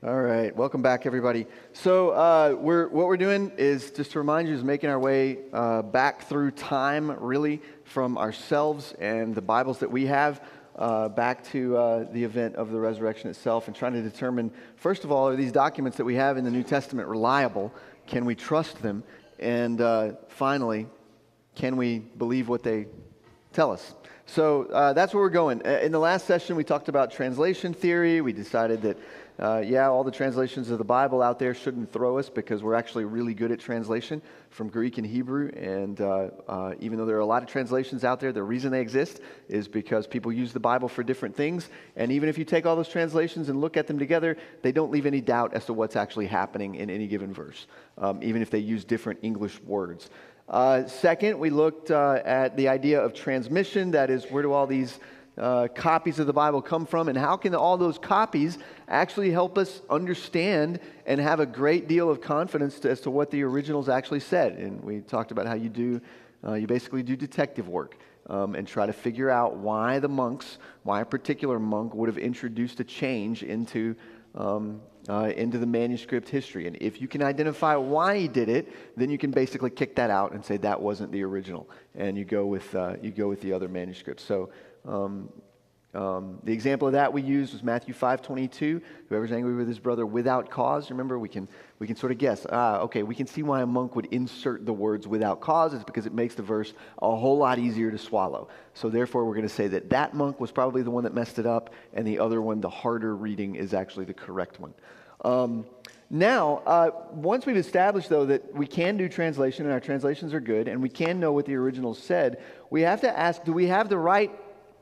All right, welcome back, everybody. So what we're doing is just to remind you is making our way back through time, really, from ourselves and the Bibles that we have back to the event of the resurrection itself, and trying to determine, first of all, are these documents that we have in the New Testament reliable? Can we trust them? And finally, can we believe what they tell us? So that's where we're going. In the last session, we talked about translation theory. We decided that all the translations of the Bible out there shouldn't throw us because we're actually really good at translation from Greek and Hebrew. And even though there are a lot of translations out there, the reason they exist is because people use the Bible for different things. And even if you take all those translations and look at them together, they don't leave any doubt as to what's actually happening in any given verse, even if they use different English words. Second, we looked at the idea of transmission. That is, where do all these copies of the Bible come from, and how can all those copies actually help us understand and have a great deal of confidence as to what the originals actually said. And we talked about how you basically do detective work and try to figure out why a particular monk would have introduced a change into the manuscript history. And if you can identify why he did it, then you can basically kick that out and say that wasn't the original, and you go with the other manuscripts. So the example of that we used was Matthew 5:22. Whoever's angry with his brother without cause. Remember, we can sort of guess. Okay, we can see why a monk would insert the words without cause. It's because it makes the verse a whole lot easier to swallow. So therefore, we're going to say that monk was probably the one that messed it up, and the other one, the harder reading, is actually the correct one. Now, once we've established, though, that we can do translation and our translations are good, and we can know what the originals said, we have to ask, do we have the right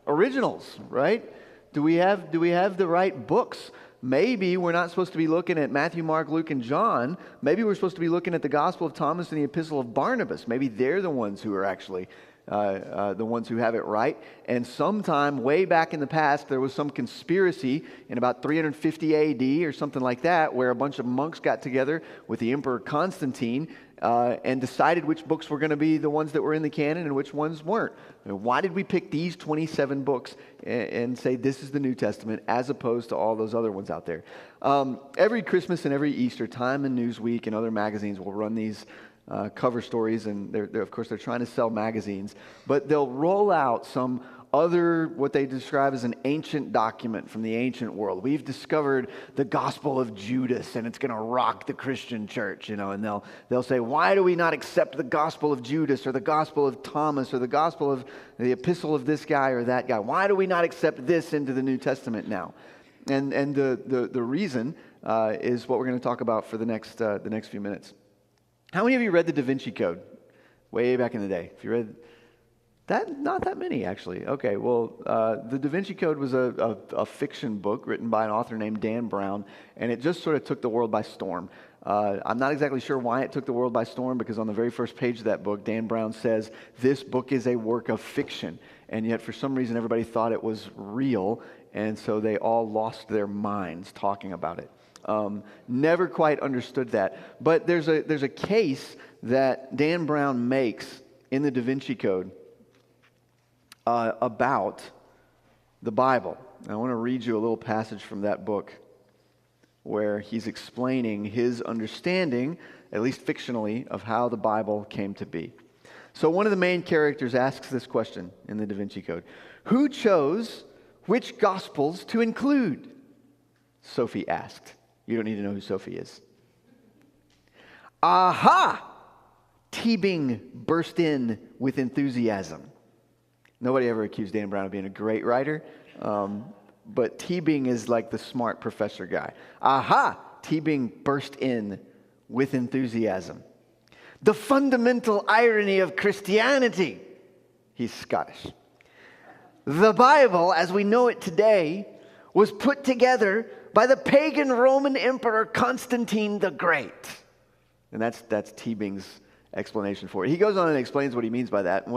originals, right? Do we have the right books? Maybe we're not supposed to be looking at Matthew, Mark, Luke, and John. Maybe we're supposed to be looking at the Gospel of Thomas and the Epistle of Barnabas. Maybe they're the ones who are actually the ones who have it right. And sometime way back in the past, there was some conspiracy in about 350 A.D. or something like that, where a bunch of monks got together with the Emperor Constantine and decided which books were going to be the ones that were in the canon and which ones weren't. Why did we pick these 27 books and say this is the New Testament as opposed to all those other ones out there? Every Christmas and every Easter, Time and Newsweek and other magazines will run these cover stories, and they're of course they're trying to sell magazines, but they'll roll out some other, what they describe as an ancient document from the ancient world. We've discovered the Gospel of Judas, and it's going to rock the Christian church, and they'll say, why do we not accept the Gospel of Judas or the Gospel of Thomas or the Gospel of the Epistle of this guy or that guy? Why do we not accept this into the New Testament now? And the reason is what we're going to talk about for the next few minutes. How many of you read the Da Vinci Code way back in the day? If you read that, not that many actually. Okay, well, the Da Vinci Code was a fiction book written by an author named Dan Brown, and it just sort of took the world by storm. I'm not exactly sure why it took the world by storm, because on the very first page of that book, Dan Brown says, this book is a work of fiction, and yet for some reason everybody thought it was real, and so they all lost their minds talking about it. Never quite understood that. But there's a case that Dan Brown makes in the Da Vinci Code about the Bible. I want to read you a little passage from that book where he's explaining his understanding, at least fictionally, of how the Bible came to be. So one of the main characters asks this question in the Da Vinci Code: who chose which Gospels to include? Sophie asked. You don't need to know who Sophie is. Aha! Teabing burst in with enthusiasm. Nobody ever accused Dan Brown of being a great writer, but Teabing is like the smart professor guy. Aha! Teabing burst in with enthusiasm. The fundamental irony of Christianity. He's Scottish. The Bible, as we know it today, was put together by the pagan Roman Emperor Constantine the Great. And that's Teabing's explanation for it. He goes on and explains what he means by that. And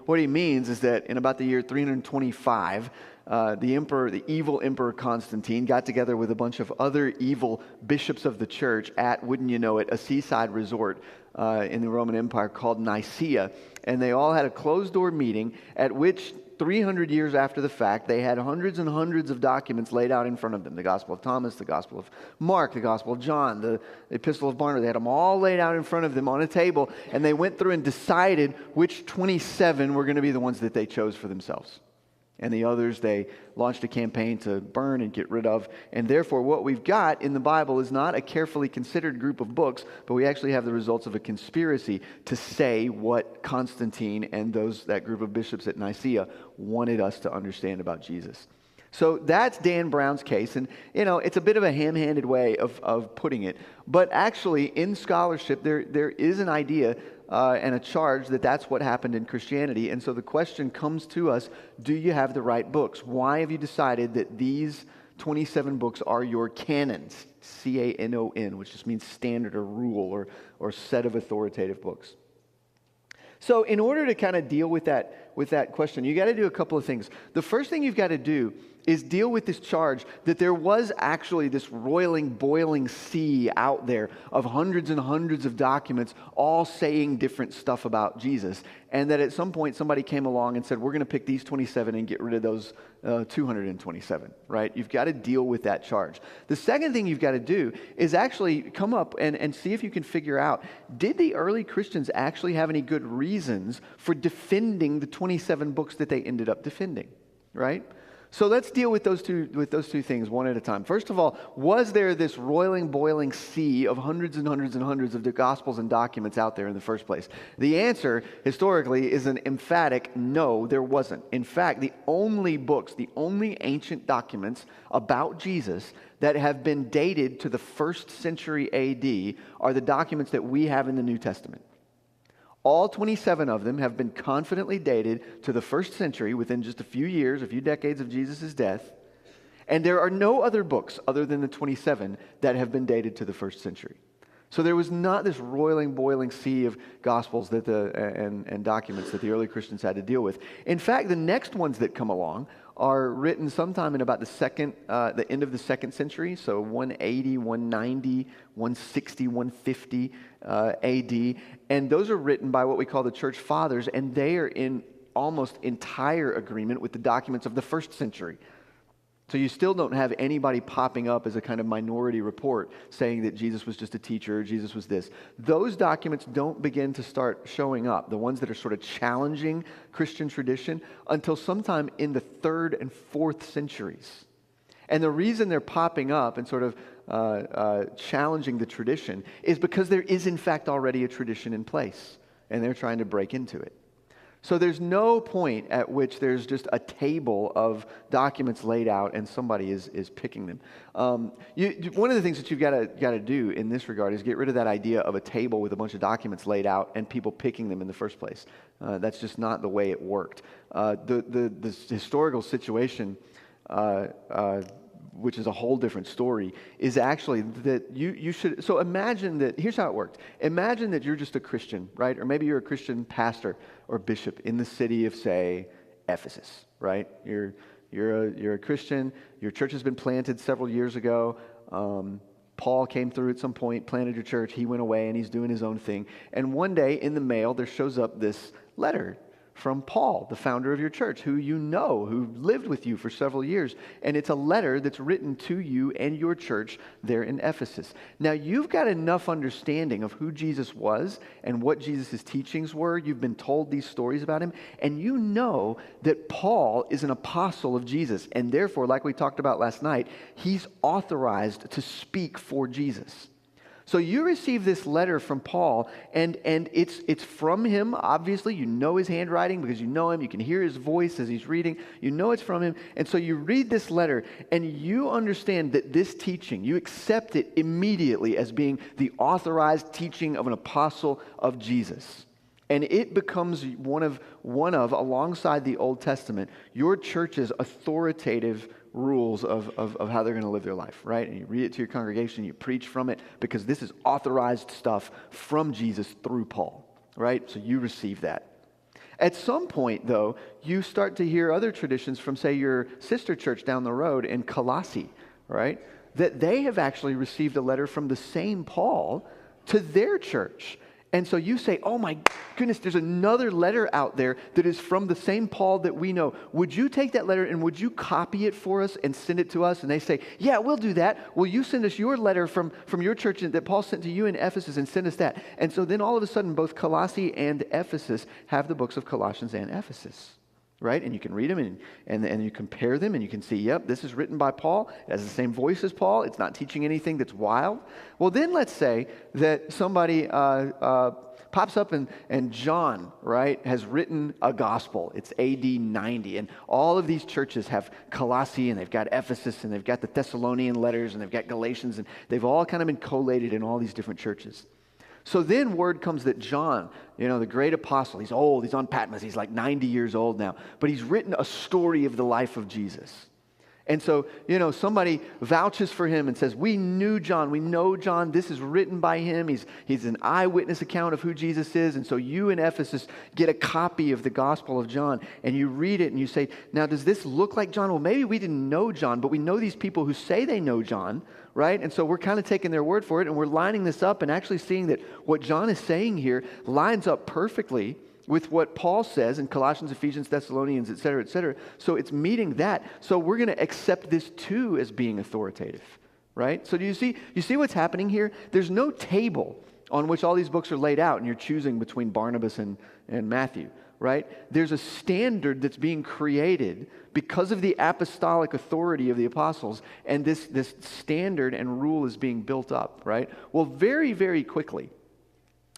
what he means is that in about the year 325, the evil Emperor Constantine got together with a bunch of other evil bishops of the church at, wouldn't you know it, a seaside resort in the Roman Empire called Nicaea. And they all had a closed-door meeting at which 300 years after the fact, they had hundreds and hundreds of documents laid out in front of them. The Gospel of Thomas, the Gospel of Mark, the Gospel of John, the Epistle of Barnabas. They had them all laid out in front of them on a table, and they went through and decided which 27 were going to be the ones that they chose for themselves. And the others, they launched a campaign to burn and get rid of. And therefore, what we've got in the Bible is not a carefully considered group of books, but we actually have the results of a conspiracy to say what Constantine and that group of bishops at Nicaea wanted us to understand about Jesus. So that's Dan Brown's case. And, it's a bit of a ham-handed way of putting it. But actually, in scholarship, there is an idea and a charge that that's what happened in Christianity. And so the question comes to us, do you have the right books? Why have you decided that these 27 books are your canons? C-A-N-O-N, which just means standard or rule or set of authoritative books. So in order to kind of deal with that question, you got to do a couple of things. The first thing you've got to do is deal with this charge that there was actually this roiling, boiling sea out there of hundreds and hundreds of documents all saying different stuff about Jesus. And that at some point somebody came along and said, we're going to pick these 27 and get rid of those 227, right? You've got to deal with that charge. The second thing you've got to do is actually come up and see if you can figure out, did the early Christians actually have any good reasons for defending the 27 books that they ended up defending, right? So let's deal with those two things one at a time. First of all, was there this roiling, boiling sea of hundreds and hundreds and hundreds of the Gospels and documents out there in the first place? The answer, historically, is an emphatic no, there wasn't. In fact, the only ancient documents about Jesus that have been dated to the 1st century AD are the documents that we have in the New Testament. All 27 of them have been confidently dated to the 1st century within just a few decades of Jesus' death. And there are no other books other than the 27 that have been dated to the 1st century. So there was not this roiling, boiling sea of Gospels and documents that the early Christians had to deal with. In fact, the next ones that come along are written sometime in about the end of the 2nd century, so 180, 190, 160, 150 AD. And those are written by what we call the Church Fathers, and they are in almost entire agreement with the documents of the 1st century. So you still don't have anybody popping up as a kind of minority report saying that Jesus was just a teacher, Jesus was this. Those documents don't begin to start showing up, the ones that are sort of challenging Christian tradition, until sometime in the 3rd and 4th centuries. And the reason they're popping up and sort of challenging the tradition is because there is in fact already a tradition in place, and they're trying to break into it. So there's no point at which there's just a table of documents laid out and somebody is picking them. One of the things that you've got to do in this regard is get rid of that idea of a table with a bunch of documents laid out and people picking them in the first place. That's just not the way it worked. The historical situation, which is a whole different story, is actually that you should... So imagine that... Here's how it worked. Imagine that you're just a Christian, right? Or maybe you're a Christian pastor or bishop in the city of, say, Ephesus, right? You're a Christian. Your church has been planted several years ago. Paul came through at some point, planted your church. He went away and he's doing his own thing. And one day in the mail, there shows up this letter from Paul, the founder of your church, who lived with you for several years. And it's a letter that's written to you and your church there in Ephesus. Now, you've got enough understanding of who Jesus was and what Jesus' teachings were. You've been told these stories about him. And you know that Paul is an apostle of Jesus. And therefore, like we talked about last night, he's authorized to speak for Jesus. So you receive this letter from Paul, and it's from him, obviously. You know his handwriting because you know him. You can hear his voice as he's reading. You know it's from him. And so you read this letter, and you understand that this teaching, you accept it immediately as being the authorized teaching of an apostle of Jesus. And it becomes one of, alongside the Old Testament, your church's authoritative rules of how they're going to live their life, right? And you read it to your congregation, you preach from it, because this is authorized stuff from Jesus through Paul, right? So you receive that. At some point, though, you start to hear other traditions from, say, your sister church down the road in Colossae, right? That they have actually received a letter from the same Paul to their church. And so you say, oh my goodness, there's another letter out there that is from the same Paul that we know. Would you take that letter and would you copy it for us and send it to us? And they say, yeah, we'll do that. Will you send us your letter from your church that Paul sent to you in Ephesus and send us that? And so then all of a sudden, both Colossae and Ephesus have the books of Colossians and Ephesus. Right? And you can read them and you compare them and you can see, yep, this is written by Paul. It has the same voice as Paul. It's not teaching anything that's wild. Well, then let's say that somebody pops up and John, right, has written a gospel. It's AD 90. And all of these churches have Colossae and they've got Ephesus and they've got the Thessalonian letters and they've got Galatians and they've all kind of been collated in all these different churches. So then word comes that John, the great apostle, he's old, he's on Patmos, he's like 90 years old now, but he's written a story of the life of Jesus. And so, somebody vouches for him and says, we knew John, we know John, this is written by him, he's an eyewitness account of who Jesus is, and so you in Ephesus get a copy of the Gospel of John, and you read it and you say, now does this look like John? Well, maybe we didn't know John, but we know these people who say they know John, right? And so we're kind of taking their word for it, and we're lining this up and actually seeing that what John is saying here lines up perfectly with what Paul says in Colossians, Ephesians, Thessalonians, et cetera, et cetera. So it's meeting that. So we're going to accept this too as being authoritative, right? So do you see what's happening here? There's no table on which all these books are laid out and you're choosing between Barnabas and Matthew, right? There's a standard that's being created because of the apostolic authority of the apostles, and this standard and rule is being built up, right? Well, very, very quickly,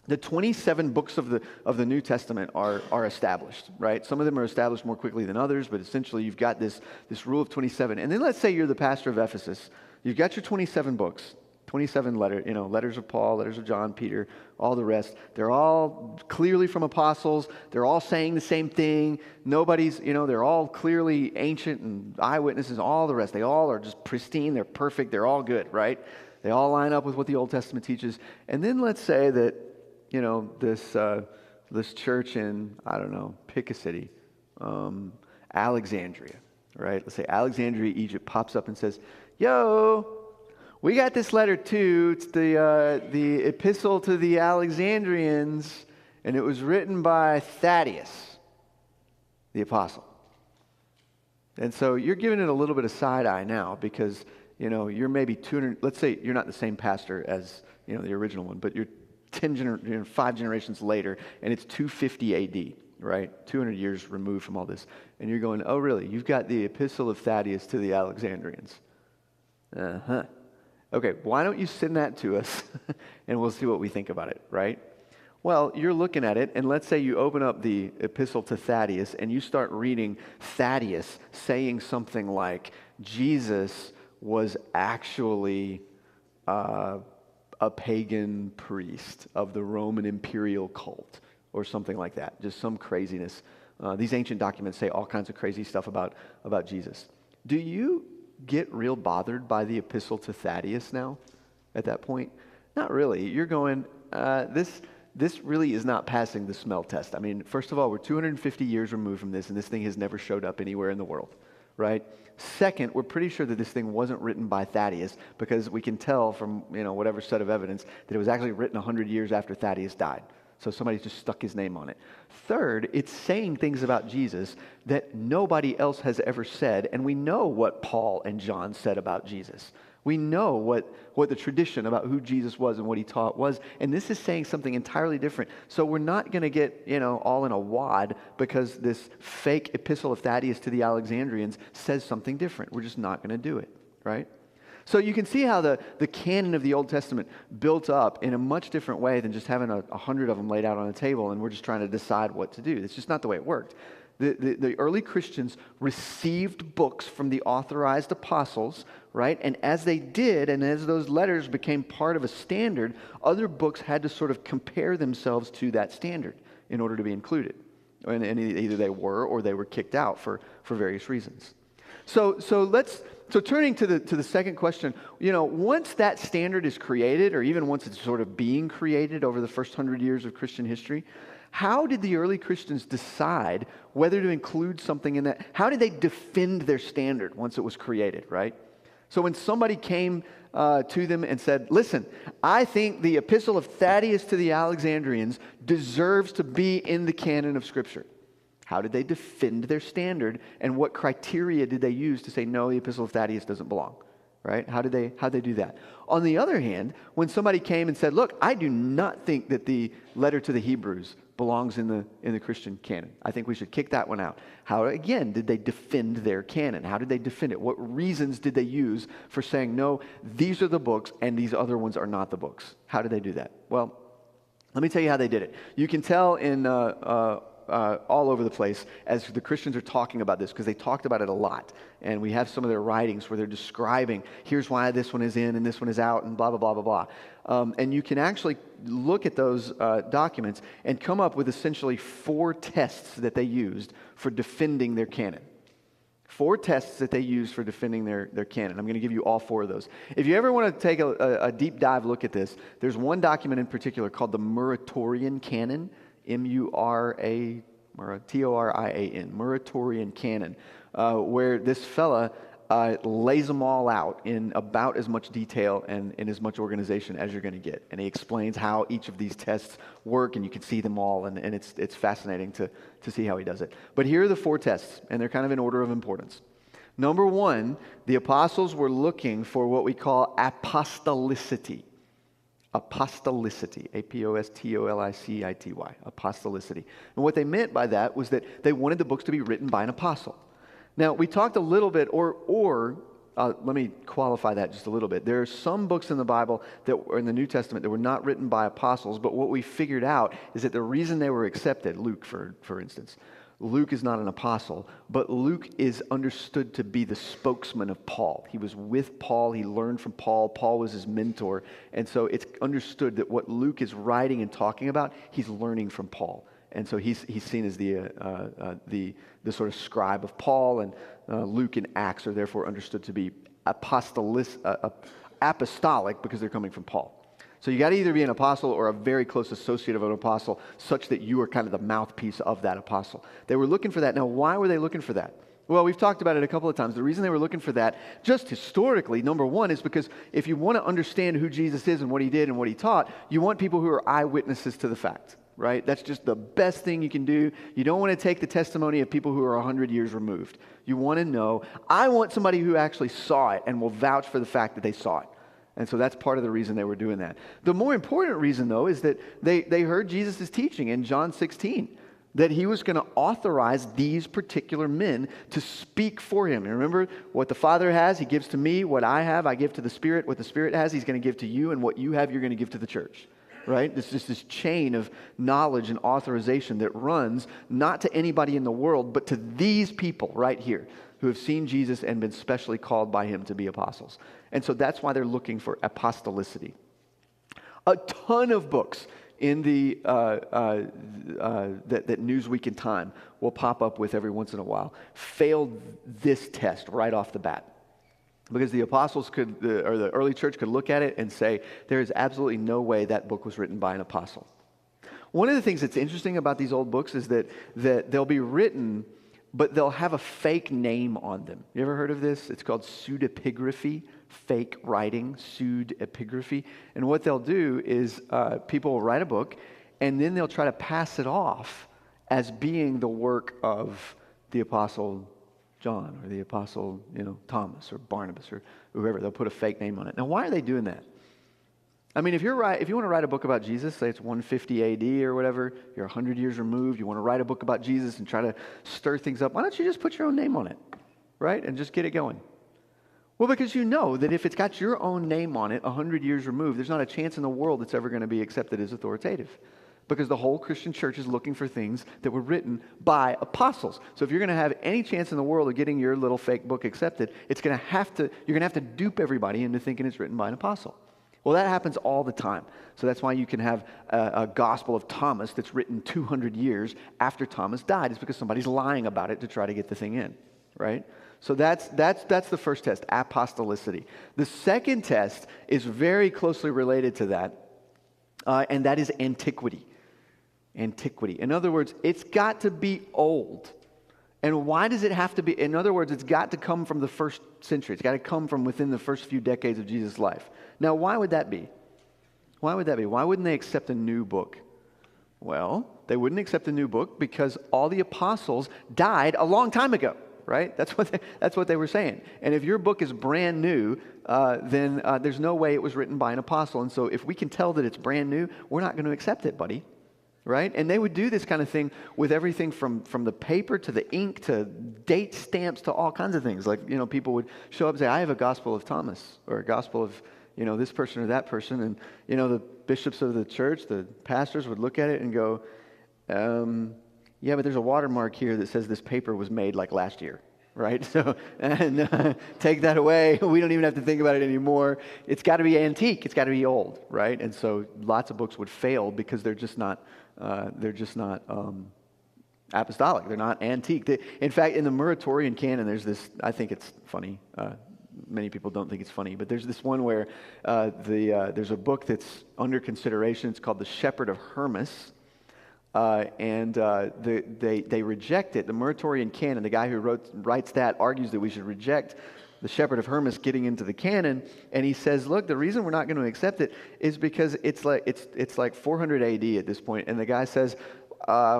the 27 books of the New Testament are established, right? Some of them are established more quickly than others, but essentially you've got this rule of 27. And then let's say you're the pastor of Ephesus. You've got your 27 books, 27 letters of Paul, letters of John, Peter, all the rest. They're all clearly from apostles. They're all saying the same thing. Nobody's, they're all clearly ancient and eyewitnesses, all the rest. They all are just pristine. They're perfect. They're all good, right? They all line up with what the Old Testament teaches. And then let's say that this church in, pick a city, Alexandria, right? Let's say Alexandria, Egypt pops up and says, yo, we got this letter too. It's the epistle to the Alexandrians, and it was written by Thaddeus, the apostle. And so you're giving it a little bit of side eye now because, you're maybe 200, let's say you're not the same pastor as, the original one, but you're 5 generations later, and it's 250 AD, right? 200 years removed from all this. And you're going, oh, really? You've got the epistle of Thaddeus to the Alexandrians. Uh-huh. Okay, why don't you send that to us, and we'll see what we think about it, right? Well, you're looking at it, and let's say you open up the epistle to Thaddeus, and you start reading Thaddeus saying something like, Jesus was actually a pagan priest of the Roman imperial cult or something like that. Just some craziness. These ancient documents say all kinds of crazy stuff about Jesus. Do you get real bothered by the epistle to Thaddeus now at that point? Not really. You're going, this really is not passing the smell test. I mean, first of all, we're 250 years removed from this, and this thing has never showed up anywhere in the world, right? Second, we're pretty sure that this thing wasn't written by Thaddeus because we can tell from, whatever set of evidence that it was actually written 100 years after Thaddeus died. So somebody just stuck his name on it. Third, it's saying things about Jesus that nobody else has ever said, and we know what Paul and John said about Jesus. We know what the tradition about who Jesus was and what he taught was, and this is saying something entirely different. So we're not going to get, all in a wad because this fake epistle of Thaddeus to the Alexandrians says something different. We're just not going to do it, right? So you can see how the canon of the Old Testament built up in a much different way than just having 100 of them laid out on a table and we're just trying to decide what to do. It's just not the way it worked. The early Christians received books from the authorized apostles, right? And as they did, and as those letters became part of a standard, other books had to sort of compare themselves to that standard in order to be included. And either they were or they were kicked out for various reasons. So turning to the second question, once that standard is created, or even once it's sort of being created over the first 100 years of Christian history, how did the early Christians decide whether to include something in that? How did they defend their standard once it was created, right? So when somebody came to them and said, listen, I think the epistle of Thaddeus to the Alexandrians deserves to be in the canon of Scripture. How did they defend their standard, and what criteria did they use to say, no, the epistle of Thaddeus doesn't belong? Right? How did they do that? On the other hand, when somebody came and said, look, I do not think that the letter to the Hebrews belongs in the Christian canon. I think we should kick that one out. How, again, did they defend their canon? How did they defend it? What reasons did they use for saying, no, these are the books and these other ones are not the books? How did they do that? Well, let me tell you how they did it. You can tell in all over the place as the Christians are talking about this, because they talked about it a lot. And we have some of their writings where they're describing, here's why this one is in and this one is out and blah, blah, blah, blah, blah. And you can actually look at those documents and come up with essentially 4 tests that they used for defending their canon. 4 tests that they used for defending their canon. I'm going to give you all 4 of those. If you ever want to take a deep dive look at this, there's one document in particular called the Muratorian Canon, M-U-R-A, T-O-R-I-A-N, Muratorian Canon, where this fella lays them all out in about as much detail and in as much organization as you're going to get. And he explains how each of these tests work, and you can see them all, and it's fascinating to see how he does it. But here are the 4 tests, and they're kind of in order of importance. Number 1, the apostles were looking for what we call apostolicity. Apostolicity, A-P-O-S-T-O-L-I-C-I-T-Y, apostolicity. And what they meant by that was that they wanted the books to be written by an apostle. Now, we talked a little bit, let me qualify that just a little bit. There are some books in the Bible that were in the New Testament that were not written by apostles, but what we figured out is that the reason they were accepted, Luke, for instance, Luke is not an apostle, but Luke is understood to be the spokesman of Paul. He was with Paul. He learned from Paul. Paul was his mentor. And so it's understood that what Luke is writing and talking about, he's learning from Paul. And so he's seen as the sort of scribe of Paul, and Luke and Acts are therefore understood to be apostolic because they're coming from Paul. So you got to either be an apostle or a very close associate of an apostle, such that you are kind of the mouthpiece of that apostle. They were looking for that. Now, why were they looking for that? Well, we've talked about it a couple of times. The reason they were looking for that, just historically, number 1, is because if you want to understand who Jesus is and what he did and what he taught, you want people who are eyewitnesses to the fact, right? That's just the best thing you can do. You don't want to take the testimony of people who are 100 years removed. You want to know, I want somebody who actually saw it and will vouch for the fact that they saw it. And so that's part of the reason they were doing that. The more important reason, though, is that they heard Jesus' teaching in John 16, that he was going to authorize these particular men to speak for him. And remember, what the Father has, he gives to me. What I have, I give to the Spirit. What the Spirit has, he's going to give to you. And what you have, you're going to give to the church. Right? It's just this chain of knowledge and authorization that runs not to anybody in the world, but to these people right here who have seen Jesus and been specially called by him to be apostles. And so that's why they're looking for apostolicity. A ton of books in the that Newsweek and Time will pop up with every once in a while failed this test right off the bat. Because the apostles or the early church could look at it and say, there is absolutely no way that book was written by an apostle. One of the things that's interesting about these old books is that they'll be written, but they'll have a fake name on them. You ever heard of this? It's called pseudepigraphy, fake writing, pseudepigraphy. And what they'll do is people will write a book, and then they'll try to pass it off as being the work of the apostle John or the apostle, Thomas or Barnabas or whoever. They'll put a fake name on it. Now, why are they doing that? I mean, if you want to write a book about Jesus, say it's 150 AD or whatever, you're 100 years removed, you want to write a book about Jesus and try to stir things up, why don't you just put your own name on it, right? And just get it going. Well, because you know that if it's got your own name on it, 100 years removed, there's not a chance in the world it's ever going to be accepted as authoritative. Because the whole Christian church is looking for things that were written by apostles. So if you're going to have any chance in the world of getting your little fake book accepted, you're going to have to dupe everybody into thinking it's written by an apostle. Well, that happens all the time. So that's why you can have a Gospel of Thomas that's written 200 years after Thomas died. It's because somebody's lying about it to try to get the thing in, right? So that's the first test, apostolicity. The second test is very closely related to that, and that is antiquity. Antiquity. In other words, it's got to be old. And why does it have to be? In other words, it's got to come from the first century. It's got to come from within the first few decades of Jesus' life. Now, why would that be? Why would that be? Why wouldn't they accept a new book? Well, they wouldn't accept a new book because all the apostles died a long time ago, right? That's what they were saying. And if your book is brand new, then there's no way it was written by an apostle. And so if we can tell that it's brand new, we're not going to accept it, buddy. Right? And they would do this kind of thing with everything from the paper to the ink to date stamps to all kinds of things. Like, people would show up and say, I have a Gospel of Thomas or a Gospel of, this person or that person. And, the bishops of the church, the pastors would look at it and go, yeah, but there's a watermark here that says this paper was made like last year. Right? So, take that away. We don't even have to think about it anymore. It's got to be antique. It's got to be old. Right? And so lots of books would fail because they're just not apostolic. They're not antique. In fact, in the Muratorian canon, there's this, I think it's funny. Many people don't think it's funny, but there's this one where there's a book that's under consideration. It's called The Shepherd of Hermas. And they reject it. The Muratorian canon, the guy who writes that argues that we should reject the Shepherd of Hermas getting into the canon, and he says, look, the reason we're not going to accept it is because it's like 400 AD at this point, and the guy says,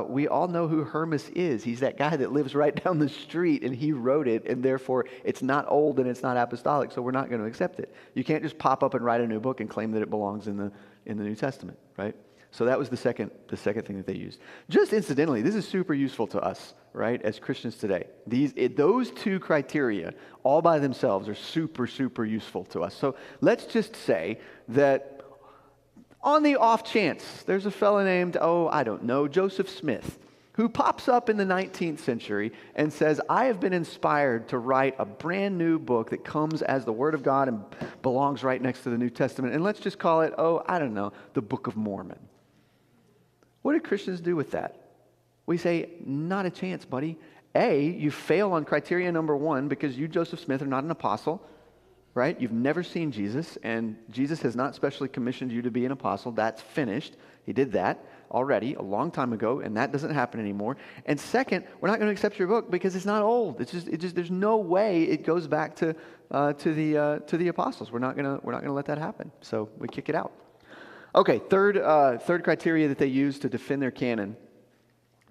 we all know who Hermas is. He's that guy that lives right down the street, and he wrote it, and therefore it's not old and it's not apostolic, so we're not going to accept it. You can't just pop up and write a new book and claim that it belongs in the New Testament, right? So that was the second thing that they used. Just incidentally, this is super useful to us, right, as Christians today. Those two criteria, all by themselves, are super, super useful to us. So let's just say that on the off chance, there's a fellow named, Joseph Smith, who pops up in the 19th century and says, I have been inspired to write a brand new book that comes as the Word of God and belongs right next to the New Testament. And let's just call it, the Book of Mormon. What do Christians do with that? We say, not a chance, buddy. You fail on criteria number one because you, Joseph Smith, are not an apostle, right? You've never seen Jesus, and Jesus has not specially commissioned you to be an apostle. That's finished. He did that already a long time ago, and that doesn't happen anymore. And second, we're not going to accept your book because it's not old. It's just there's no way it goes back to the apostles. We're not going to let that happen. So we kick it out. Okay, third criteria that they use to defend their canon.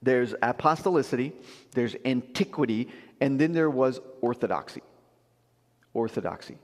There's apostolicity, there's antiquity, and then there was orthodoxy. Orthodoxy.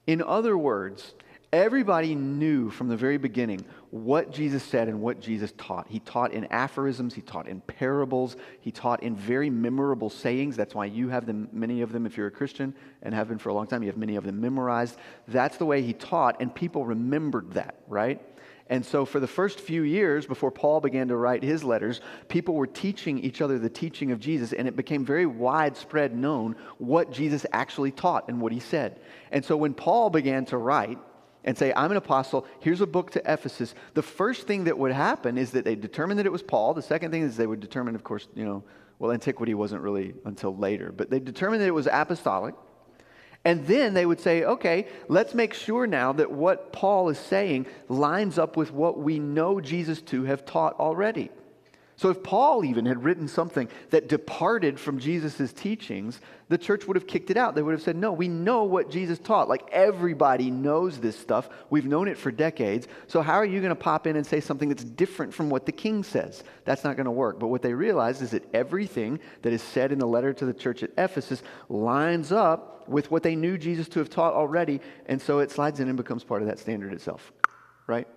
In other words, everybody knew from the very beginning what Jesus said and what Jesus taught. He taught in aphorisms, he taught in parables, he taught in very memorable sayings. That's why you have many of them if you're a Christian and have been for a long time. You have many of them memorized. That's the way he taught, and people remembered that, right? And so for the first few years before Paul began to write his letters, people were teaching each other the teaching of Jesus, and it became very widespread known what Jesus actually taught and what he said. And so when Paul began to write and say, I'm an apostle, here's a book to Ephesus, the first thing that would happen is that they determined that it was Paul. The second thing is they would determine, of course, antiquity wasn't really until later, but they determined that it was apostolic. And then they would say, okay, let's make sure now that what Paul is saying lines up with what we know Jesus to have taught already. So if Paul even had written something that departed from Jesus' teachings, the church would have kicked it out. They would have said, no, we know what Jesus taught. Like, everybody knows this stuff. We've known it for decades. So how are you going to pop in and say something that's different from what the king says? That's not going to work. But what they realized is that everything that is said in the letter to the church at Ephesus lines up with what they knew Jesus to have taught already. And so it slides in and becomes part of that standard itself, right?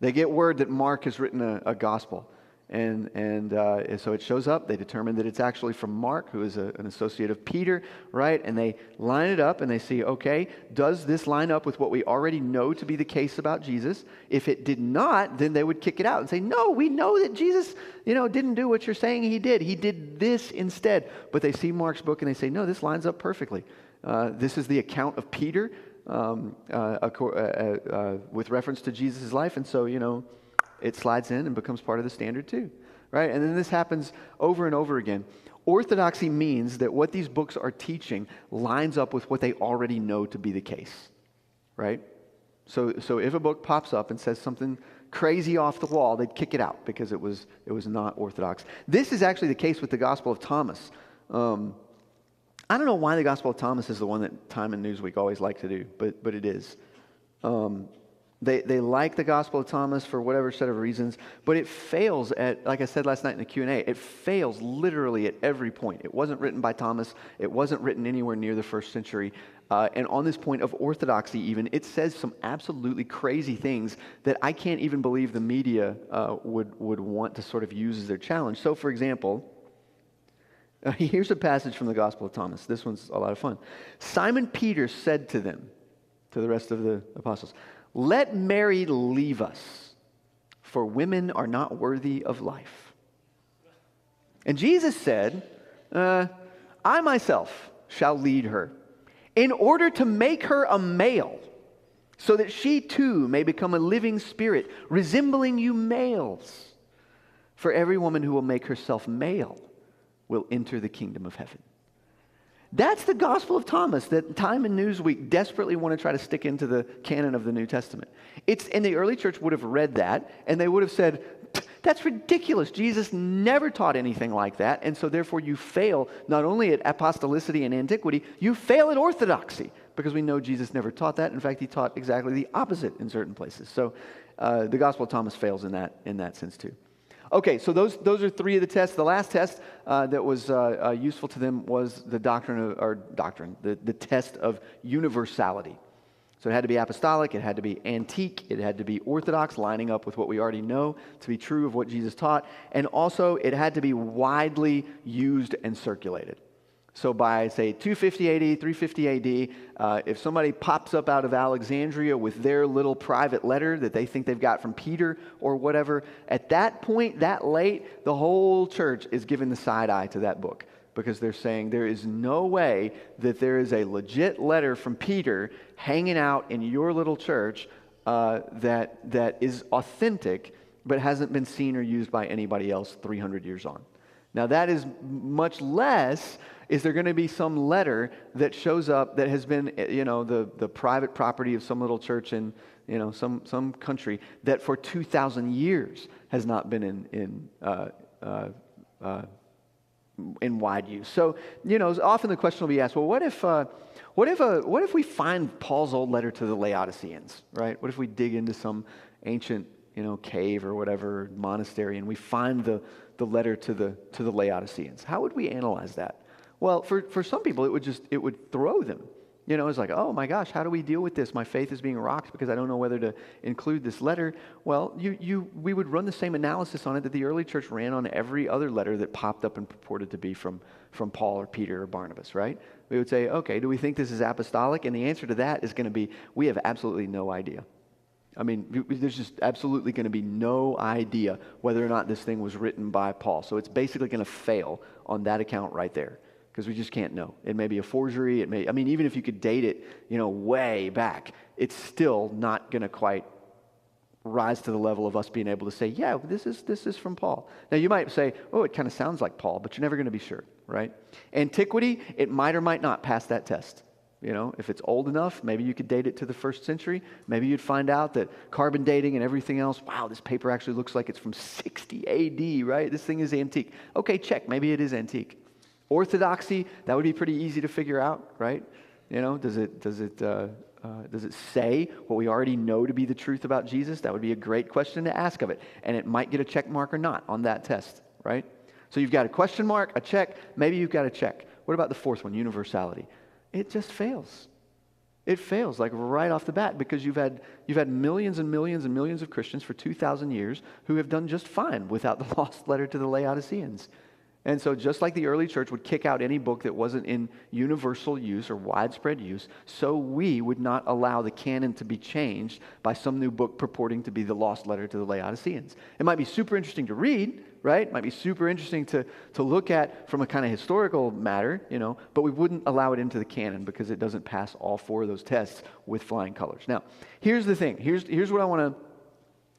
They get word that Mark has written a gospel. And so it shows up. They determine that it's actually from Mark, who is an associate of Peter, right? And they line it up and they see, okay, does this line up with what we already know to be the case about Jesus? If it did not, then they would kick it out and say, no, we know that Jesus, didn't do what you're saying he did. He did this instead. But they see Mark's book and they say, no, this lines up perfectly. This is the account of Peter with reference to Jesus' life. And so, it slides in and becomes part of the standard too, right? And then this happens over and over again. Orthodoxy means that what these books are teaching lines up with what they already know to be the case, right? So if a book pops up and says something crazy off the wall, they'd kick it out because it was not orthodox. This is actually the case with the Gospel of Thomas. I don't know why the Gospel of Thomas is the one that Time and Newsweek always like to do, but it is. They like the Gospel of Thomas for whatever set of reasons, but it fails at, like I said last night in the Q&A, it fails literally at every point. It wasn't written by Thomas. It wasn't written anywhere near the first century. And on this point of orthodoxy even, it says some absolutely crazy things that I can't even believe the media would want to sort of use as their challenge. So, for example, here's a passage from the Gospel of Thomas. This one's a lot of fun. Simon Peter said to them, to the rest of the apostles, "Let Mary leave us, for women are not worthy of life." And Jesus said, "I myself shall lead her, in order to make her a male, so that she too may become a living spirit, resembling you males. For every woman who will make herself male will enter the kingdom of heaven." That's the Gospel of Thomas that Time and Newsweek desperately want to try to stick into the canon of the New Testament. And the early church would have read that, and they would have said, "That's ridiculous. Jesus never taught anything like that, and so therefore you fail not only at apostolicity and antiquity, you fail at orthodoxy, because we know Jesus never taught that. In fact, he taught exactly the opposite in certain places." So the Gospel of Thomas fails in that sense too. Okay, so those are three of the tests. The last test that was useful to them was the the test of universality. So it had to be apostolic, it had to be antique, it had to be orthodox, lining up with what we already know to be true of what Jesus taught, and also it had to be widely used and circulated. So by, say, 250 AD, 350 AD, if somebody pops up out of Alexandria with their little private letter that they think they've got from Peter or whatever, at that point, that late, the whole church is giving the side eye to that book, because they're saying there is no way that there is a legit letter from Peter hanging out in your little church that is authentic but hasn't been seen or used by anybody else 300 years on. Now that is much less, is there going to be some letter that shows up that has been, the private property of some little church in, some country that for 2,000 years has not been in wide use. So, often the question will be asked, well, what if we find Paul's old letter to the Laodiceans, right? What if we dig into some ancient, cave or whatever, monastery, and we find the letter to the Laodiceans? How would we analyze that? Well, for some people, it would throw them. It's like, oh my gosh, how do we deal with this? My faith is being rocked because I don't know whether to include this letter. Well, we would run the same analysis on it that the early church ran on every other letter that popped up and purported to be from Paul or Peter or Barnabas, right? We would say, okay, do we think this is apostolic? And the answer to that is going to be, we have absolutely no idea. I mean, there's just absolutely going to be no idea whether or not this thing was written by Paul. So it's basically going to fail on that account right there, because we just can't know. It may be a forgery. Even if you could date it, way back, it's still not going to quite rise to the level of us being able to say, yeah, this is from Paul. Now you might say, oh, it kind of sounds like Paul, but you're never going to be sure, right? Antiquity, it might or might not pass that test. If it's old enough, maybe you could date it to the first century. Maybe you'd find out that carbon dating and everything else, wow, this paper actually looks like it's from 60 AD, right? This thing is antique. Okay, check, maybe it is antique. Orthodoxy, that would be pretty easy to figure out, right? Does it say what we already know to be the truth about Jesus? That would be a great question to ask of it. And it might get a check mark or not on that test, right? So you've got a question mark, a check, maybe you've got a check. What about the fourth one, universality? It just fails. It fails like right off the bat, because you've had millions and millions and millions of Christians for 2,000 years who have done just fine without the lost letter to the Laodiceans. And so just like the early church would kick out any book that wasn't in universal use or widespread use, so we would not allow the canon to be changed by some new book purporting to be the lost letter to the Laodiceans. It might be super interesting to read, right? It might be super interesting to look at from a kind of historical matter, but we wouldn't allow it into the canon because it doesn't pass all four of those tests with flying colors. Now, here's the thing. Here's what I want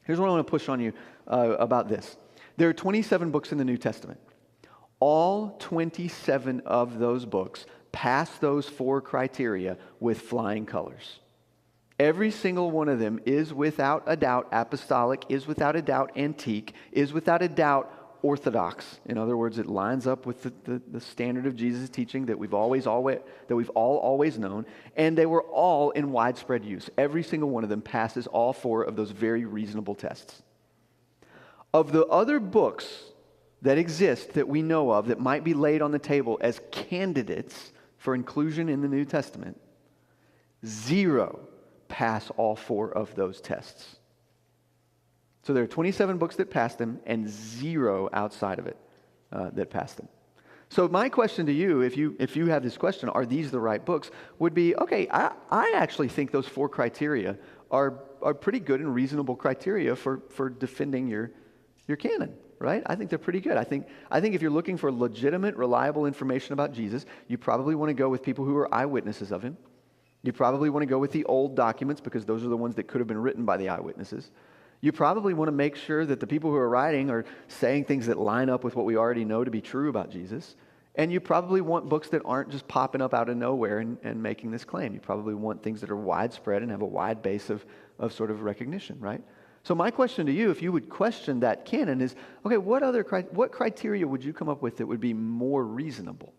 to push on you about this. There are 27 books in the New Testament. All 27 of those books pass those four criteria with flying colors. Every single one of them is without a doubt apostolic, is without a doubt antique, is without a doubt orthodox. In other words, it lines up with the standard of Jesus' teaching that we've all always known, and they were all in widespread use. Every single one of them passes all 4 of those very reasonable tests. Of the other books that exist that we know of that might be laid on the table as candidates for inclusion in the New Testament, 0 pass all 4 of those tests. So there are 27 books that pass them and 0 outside of it that pass them. So my question to you, if you have this question, are these the right books, would be, okay, I actually think those 4 criteria are pretty good and reasonable criteria for defending your canon, right? I think they're pretty good. I think if you're looking for legitimate, reliable information about Jesus, you probably want to go with people who are eyewitnesses of him. You probably want to go with the old documents because those are the ones that could have been written by the eyewitnesses. You probably want to make sure that the people who are writing are saying things that line up with what we already know to be true about Jesus. And you probably want books that aren't just popping up out of nowhere and making this claim. You probably want things that are widespread and have a wide base of sort of recognition, right? So my question to you, if you would question that canon, is, okay, what criteria would you come up with that would be more reasonable?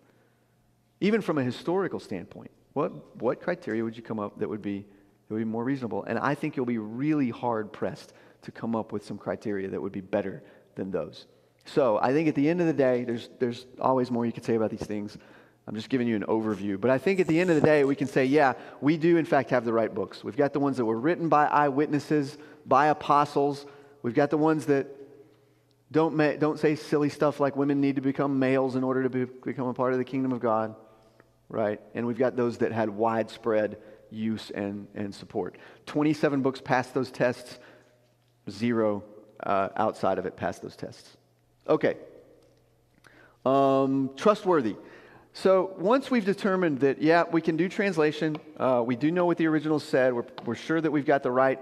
Even from a historical standpoint, what criteria would you come up that would be more reasonable? And I think you'll be really hard-pressed to come up with some criteria that would be better than those. So I think at the end of the day, there's always more you could say about these things. I'm just giving you an overview. But I think at the end of the day, we can say, yeah, we do in fact have the right books. We've got the ones that were written by eyewitnesses, by apostles. We've got the ones that don't say silly stuff like women need to become males in order to become a part of the kingdom of God, right? And we've got those that had widespread use and support. 27 books passed those tests. 0 outside of it passed those tests. Okay. Trustworthy. So once we've determined that, yeah, we can do translation, we do know what the original said, we're sure that we've got the right,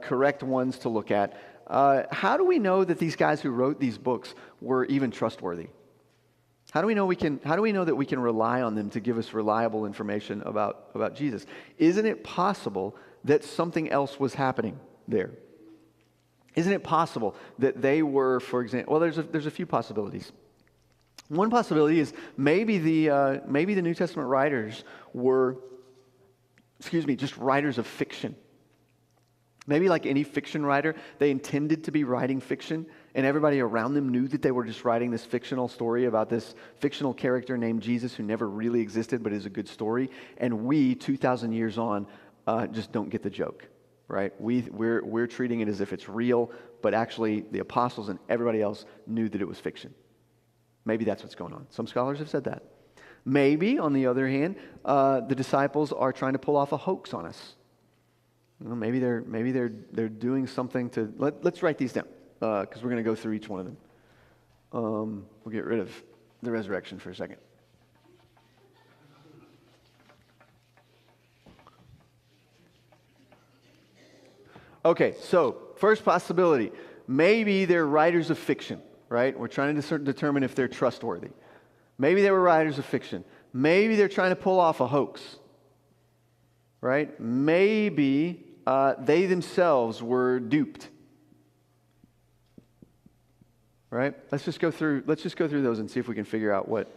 correct ones to look at, how do we know that these guys who wrote these books were even trustworthy? How do we know that we can rely on them to give us reliable information about Jesus? Isn't it possible that something else was happening there? Isn't it possible that they were, for example, well, there's a few possibilities. One possibility is maybe the New Testament writers were, just writers of fiction. Maybe like any fiction writer, they intended to be writing fiction, and everybody around them knew that they were just writing this fictional story about this fictional character named Jesus who never really existed but is a good story. And we, 2,000 years on, just don't get the joke. Right? We're treating it as if it's real, but actually the apostles and everybody else knew that it was fiction. Maybe that's what's going on. Some scholars have said that. Maybe, on the other hand, the disciples are trying to pull off a hoax on us. Well, maybe they're doing something to. Let's write these down because we're going to go through each one of them. We'll get rid of the resurrection for a second. Okay, so first possibility, maybe they're writers of fiction, right? We're trying to determine if they're trustworthy. Maybe they were writers of fiction. Maybe they're trying to pull off a hoax, right? Maybe they themselves were duped, right? Let's just go through those and see if we can figure out what,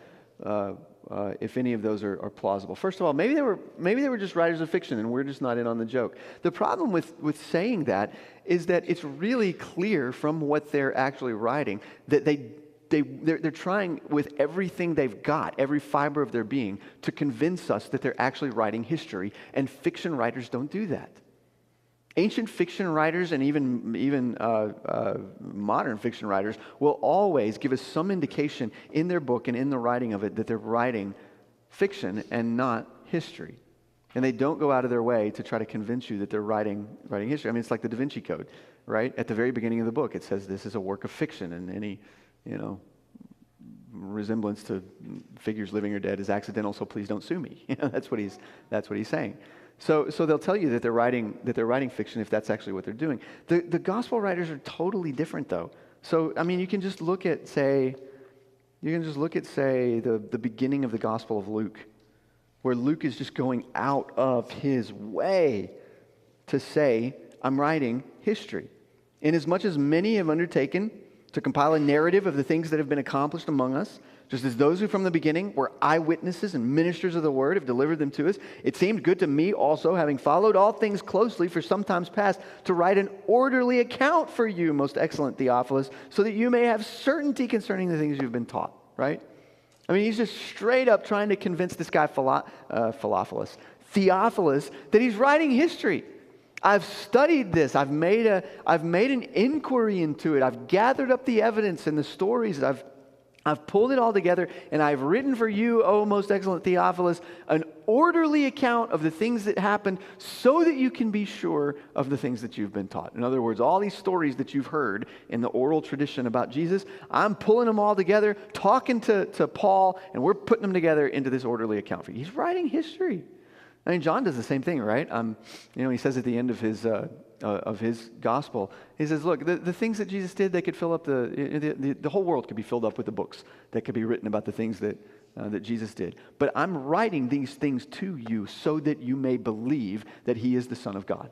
if any of those are plausible. First of all, maybe they were just writers of fiction and we're just not in on the joke. The problem with saying that is that it's really clear from what they're actually writing that they're trying with everything they've got, every fiber of their being, to convince us that they're actually writing history, and fiction writers don't do that. Ancient fiction writers and even modern fiction writers will always give us some indication in their book and in the writing of it that they're writing fiction and not history. And they don't go out of their way to try to convince you that they're writing history. I mean, it's like the Da Vinci Code, right? At the very beginning of the book, it says this is a work of fiction, and any, resemblance to figures living or dead is accidental, so please don't sue me. That's what he's saying. So they'll tell you that they're writing fiction if that's actually what they're doing. The gospel writers are totally different, though. So I mean, you can just look at say the beginning of the Gospel of Luke, where Luke is just going out of his way to say, I'm writing history. Inasmuch as many have undertaken to compile a narrative of the things that have been accomplished among us, just as those who from the beginning were eyewitnesses and ministers of the word have delivered them to us. It seemed good to me also, having followed all things closely for some times past, to write an orderly account for you, most excellent Theophilus, so that you may have certainty concerning the things you've been taught, right? I mean, he's just straight up trying to convince this guy Theophilus, that he's writing history. I've studied this. I've made an inquiry into it. I've gathered up the evidence and the stories. I've pulled it all together, and I've written for you, O most excellent Theophilus, an orderly account of the things that happened so that you can be sure of the things that you've been taught. In other words, all these stories that you've heard in the oral tradition about Jesus, I'm pulling them all together, talking to Paul, and we're putting them together into this orderly account for you. He's writing history. I mean, John does the same thing, right? He says at the end of his gospel, he says, look, the things that Jesus did, they could fill up the whole world could be filled up with the books that could be written about the things that Jesus did. But I'm writing these things to you so that you may believe that he is the Son of God.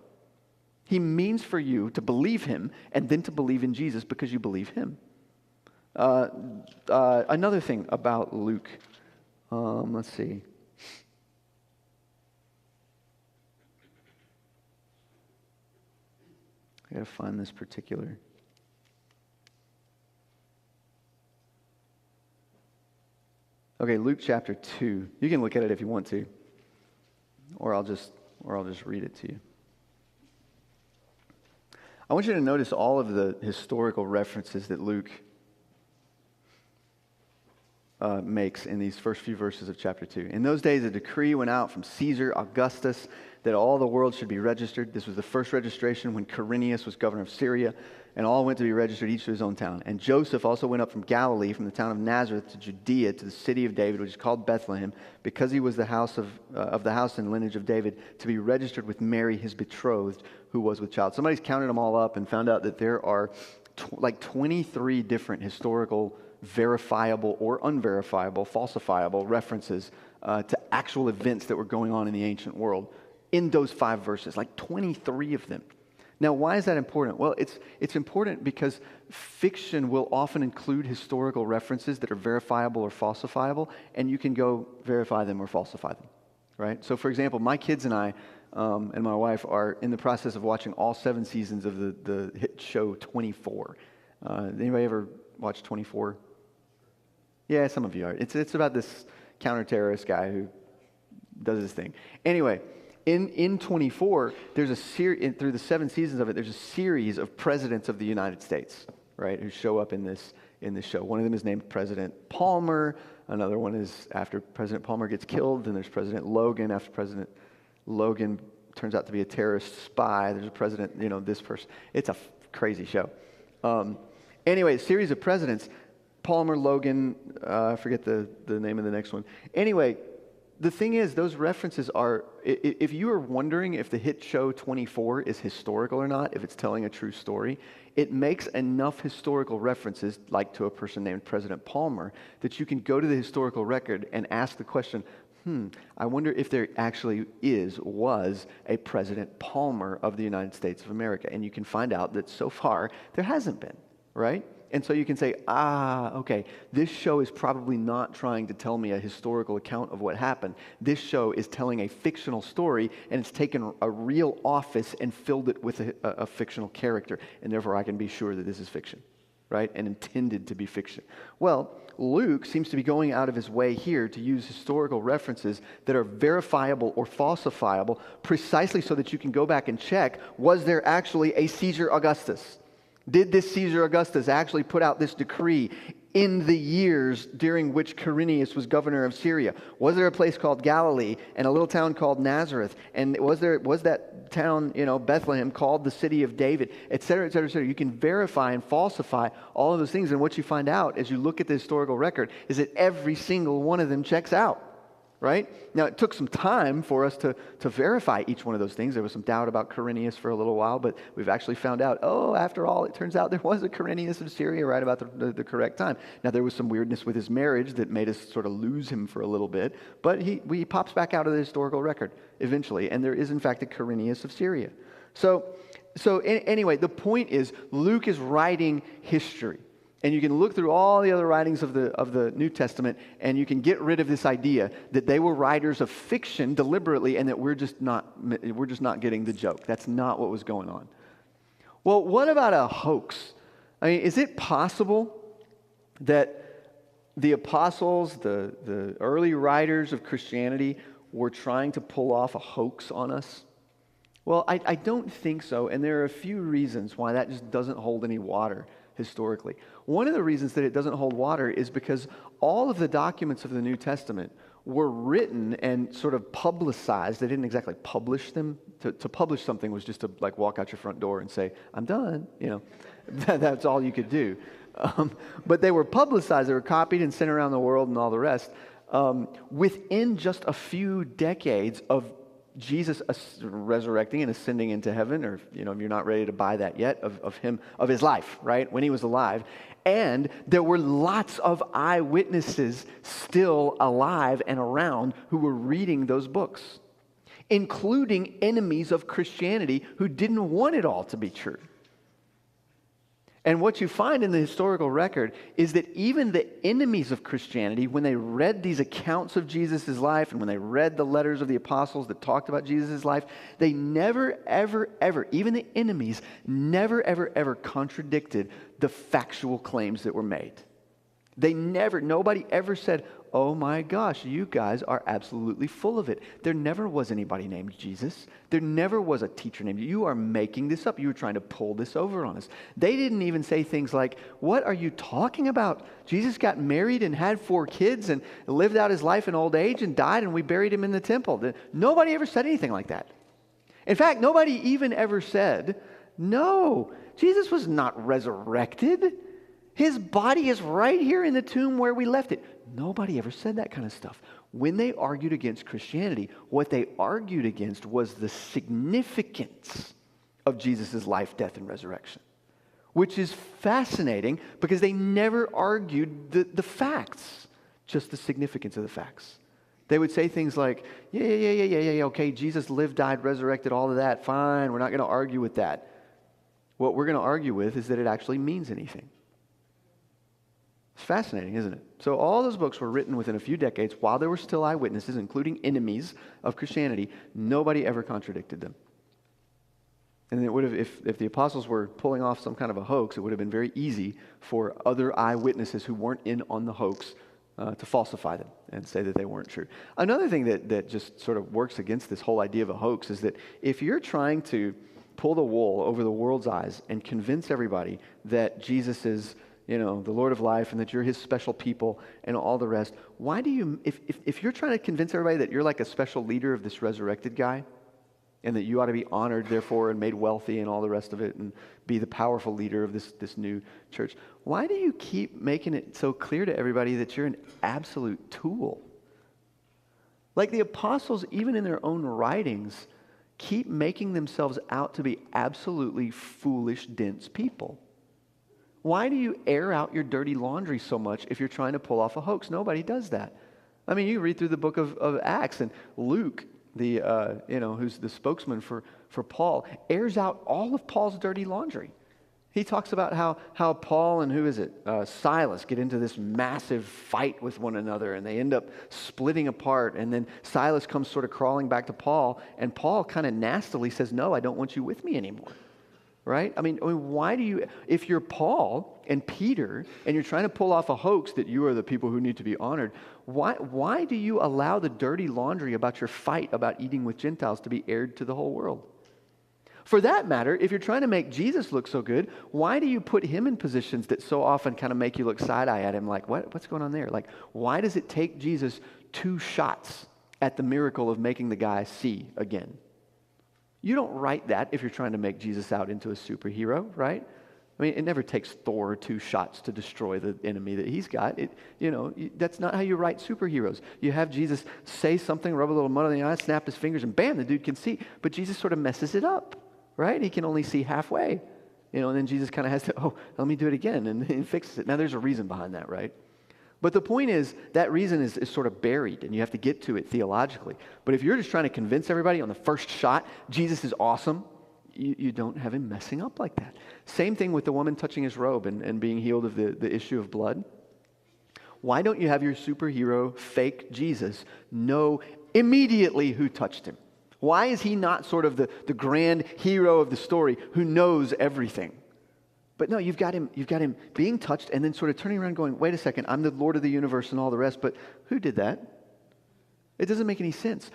He means for you to believe him and then to believe in Jesus because you believe him. Another thing about Luke, let's see. I gotta find this particular. Okay, Luke chapter 2. You can look at it if you want to, or I'll just read it to you. I want you to notice all of the historical references that Luke makes in these first few verses of chapter 2. In those days, a decree went out from Caesar Augustus that all the world should be registered. This was the first registration when Quirinius was governor of Syria, and all went to be registered, each to his own town. And Joseph also went up from Galilee, from the town of Nazareth to Judea, to the city of David, which is called Bethlehem, because he was the house of the house and lineage of David, to be registered with Mary, his betrothed, who was with child. Somebody's counted them all up and found out that there are 23 different historical verifiable or unverifiable, falsifiable references to actual events that were going on in the ancient world in those 5 verses, 23 of them. Now, why is that important? Well, it's important because fiction will often include historical references that are verifiable or falsifiable, and you can go verify them or falsify them, right? So, for example, my kids and I and my wife are in the process of watching all 7 seasons of the hit show 24. Anybody ever watch 24? Yeah, some of you are. It's about this counter-terrorist guy who does his thing. Anyway, in 24, there's a series through the 7 seasons of it. There's a series of presidents of the United States, right, who show up in this show. One of them is named President Palmer. Another one is after President Palmer gets killed. Then there's President Logan. After President Logan turns out to be a terrorist spy, there's a president. This person. It's a crazy show. Anyway, a series of presidents. Palmer, Logan, I forget the name of the next one. Anyway, the thing is, those references are, if you are wondering if the hit show 24 is historical or not, if it's telling a true story, it makes enough historical references, like to a person named President Palmer, that you can go to the historical record and ask the question, I wonder if there actually was a President Palmer of the United States of America. And you can find out that so far, there hasn't been, right? And so you can say, okay, this show is probably not trying to tell me a historical account of what happened. This show is telling a fictional story, and it's taken a real office and filled it with a fictional character. And therefore, I can be sure that this is fiction, right? And intended to be fiction. Well, Luke seems to be going out of his way here to use historical references that are verifiable or falsifiable precisely so that you can go back and check, was there actually a Caesar Augustus? Did this Caesar Augustus actually put out this decree in the years during which Quirinius was governor of Syria? Was there a place called Galilee and a little town called Nazareth? And was that town, Bethlehem, called the city of David, et cetera, et cetera, et cetera? You can verify and falsify all of those things. And what you find out as you look at the historical record is that every single one of them checks out. Right? Now, it took some time for us to verify each one of those things. There was some doubt about Quirinius for a little while, but we've actually found out, after all, it turns out there was a Quirinius of Syria right about the correct time. Now, there was some weirdness with his marriage that made us sort of lose him for a little bit, but he pops back out of the historical record eventually, and there is, in fact, a Quirinius of Syria. So anyway, the point is, Luke is writing history. And you can look through all the other writings of the New Testament, and you can get rid of this idea that they were writers of fiction deliberately, and that we're just not getting the joke. That's not what was going on. Well, what about a hoax? I mean, is it possible that the apostles, the early writers of Christianity, were trying to pull off a hoax on us? Well, I don't think so, and there are a few reasons why that just doesn't hold any water historically. One of the reasons that it doesn't hold water is because all of the documents of the New Testament were written and sort of publicized. They didn't exactly publish them. To publish something was just to like walk out your front door and say, I'm done. That's all you could do. But they were publicized. They were copied and sent around the world and all the rest. Within just a few decades of Jesus resurrecting and ascending into heaven, or if you're not ready to buy that yet, of his life, right, when he was alive. And there were lots of eyewitnesses still alive and around who were reading those books, including enemies of Christianity who didn't want it all to be true. And what you find in the historical record is that even the enemies of Christianity, when they read these accounts of Jesus' life and when they read the letters of the apostles that talked about Jesus' life, they never, ever, ever, even the enemies, never, ever, ever contradicted the factual claims that were made. Nobody ever said, oh my gosh, you guys are absolutely full of it. There never was anybody named Jesus. There never was a teacher named. You are making this up. You were trying to pull this over on us. They didn't even say things like, what are you talking about? Jesus got married and had 4 kids and lived out his life in old age and died, and we buried him in the temple. Nobody ever said anything like that. In fact, nobody even ever said, no, Jesus was not resurrected. His body is right here in the tomb where we left it. Nobody ever said that kind of stuff. When they argued against Christianity, what they argued against was the significance of Jesus' life, death, and resurrection, which is fascinating because they never argued the facts, just the significance of the facts. They would say things like, yeah, okay, Jesus lived, died, resurrected, all of that, fine, we're not going to argue with that. What we're going to argue with is that it actually means anything. It's fascinating, isn't it? So all those books were written within a few decades while there were still eyewitnesses, including enemies of Christianity. Nobody ever contradicted them. And it would have, if the apostles were pulling off some kind of a hoax, it would have been very easy for other eyewitnesses who weren't in on the hoax to falsify them and say that they weren't true. Another thing that just sort of works against this whole idea of a hoax is that if you're trying to pull the wool over the world's eyes and convince everybody that Jesus is the Lord of life, and that you're his special people and all the rest, why do you, if you're trying to convince everybody that you're like a special leader of this resurrected guy, and that you ought to be honored, therefore, and made wealthy and all the rest of it, and be the powerful leader of this new church, why do you keep making it so clear to everybody that you're an absolute tool? Like the apostles, even in their own writings, keep making themselves out to be absolutely foolish, dense people. Why do you air out your dirty laundry so much if you're trying to pull off a hoax? Nobody does that. I mean, you read through the book of Acts, and Luke, who's the spokesman for Paul, airs out all of Paul's dirty laundry. He talks about how Paul and Silas get into this massive fight with one another, and they end up splitting apart, and then Silas comes sort of crawling back to Paul, and Paul kind of nastily says, no, I don't want you with me anymore. Right? I mean, why do you, if you're Paul and Peter and you're trying to pull off a hoax that you are the people who need to be honored, why do you allow the dirty laundry about your fight about eating with Gentiles to be aired to the whole world? For that matter, if you're trying to make Jesus look so good, why do you put him in positions that so often kind of make you look side-eye at him like, what's going on there? Like, why does it take Jesus 2 shots at the miracle of making the guy see again? You don't write that if you're trying to make Jesus out into a superhero, right? I mean, it never takes Thor 2 shots to destroy the enemy that he's got. That's not how you write superheroes. You have Jesus say something, rub a little mud on the eye, snap his fingers, and bam, the dude can see. But Jesus sort of messes it up, right? He can only see halfway. And then Jesus kind of has to, let me do it again, and he fixes it. Now, there's a reason behind that, right? But the point is, that reason is sort of buried, and you have to get to it theologically. But if you're just trying to convince everybody on the first shot, Jesus is awesome, you don't have him messing up like that. Same thing with the woman touching his robe and being healed of the issue of blood. Why don't you have your superhero, fake Jesus, know immediately who touched him? Why is he not sort of the grand hero of the story who knows everything? But no, you've got him being touched and then sort of turning around going, wait a second, I'm the Lord of the universe and all the rest, but who did that? It doesn't make any sense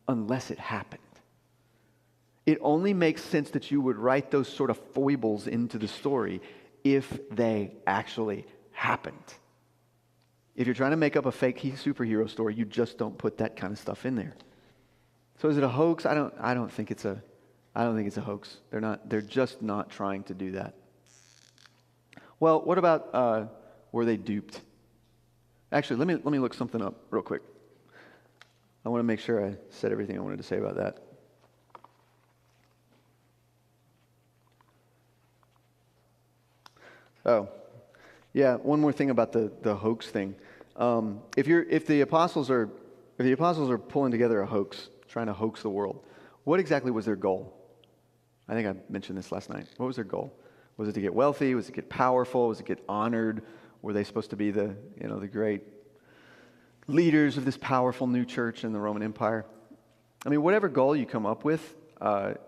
unless it happened. It only makes sense that you would write those sort of foibles into the story if they actually happened. If you're trying to make up a fake superhero story, you just don't put that kind of stuff in there. So is it a hoax? I don't think it's a hoax. They're just not trying to do that. Well, what about were they duped? Actually, let me look something up real quick. I want to make sure I said everything I wanted to say about that. Oh, yeah. One more thing about the hoax thing. If the apostles are pulling together a hoax, trying to hoax the world, what exactly was their goal? I think I mentioned this last night. What was their goal? Was it to get wealthy? Was it to get powerful? Was it to get honored? Were they supposed to be the great leaders of this powerful new church in the Roman Empire? I mean, whatever goal you come up with,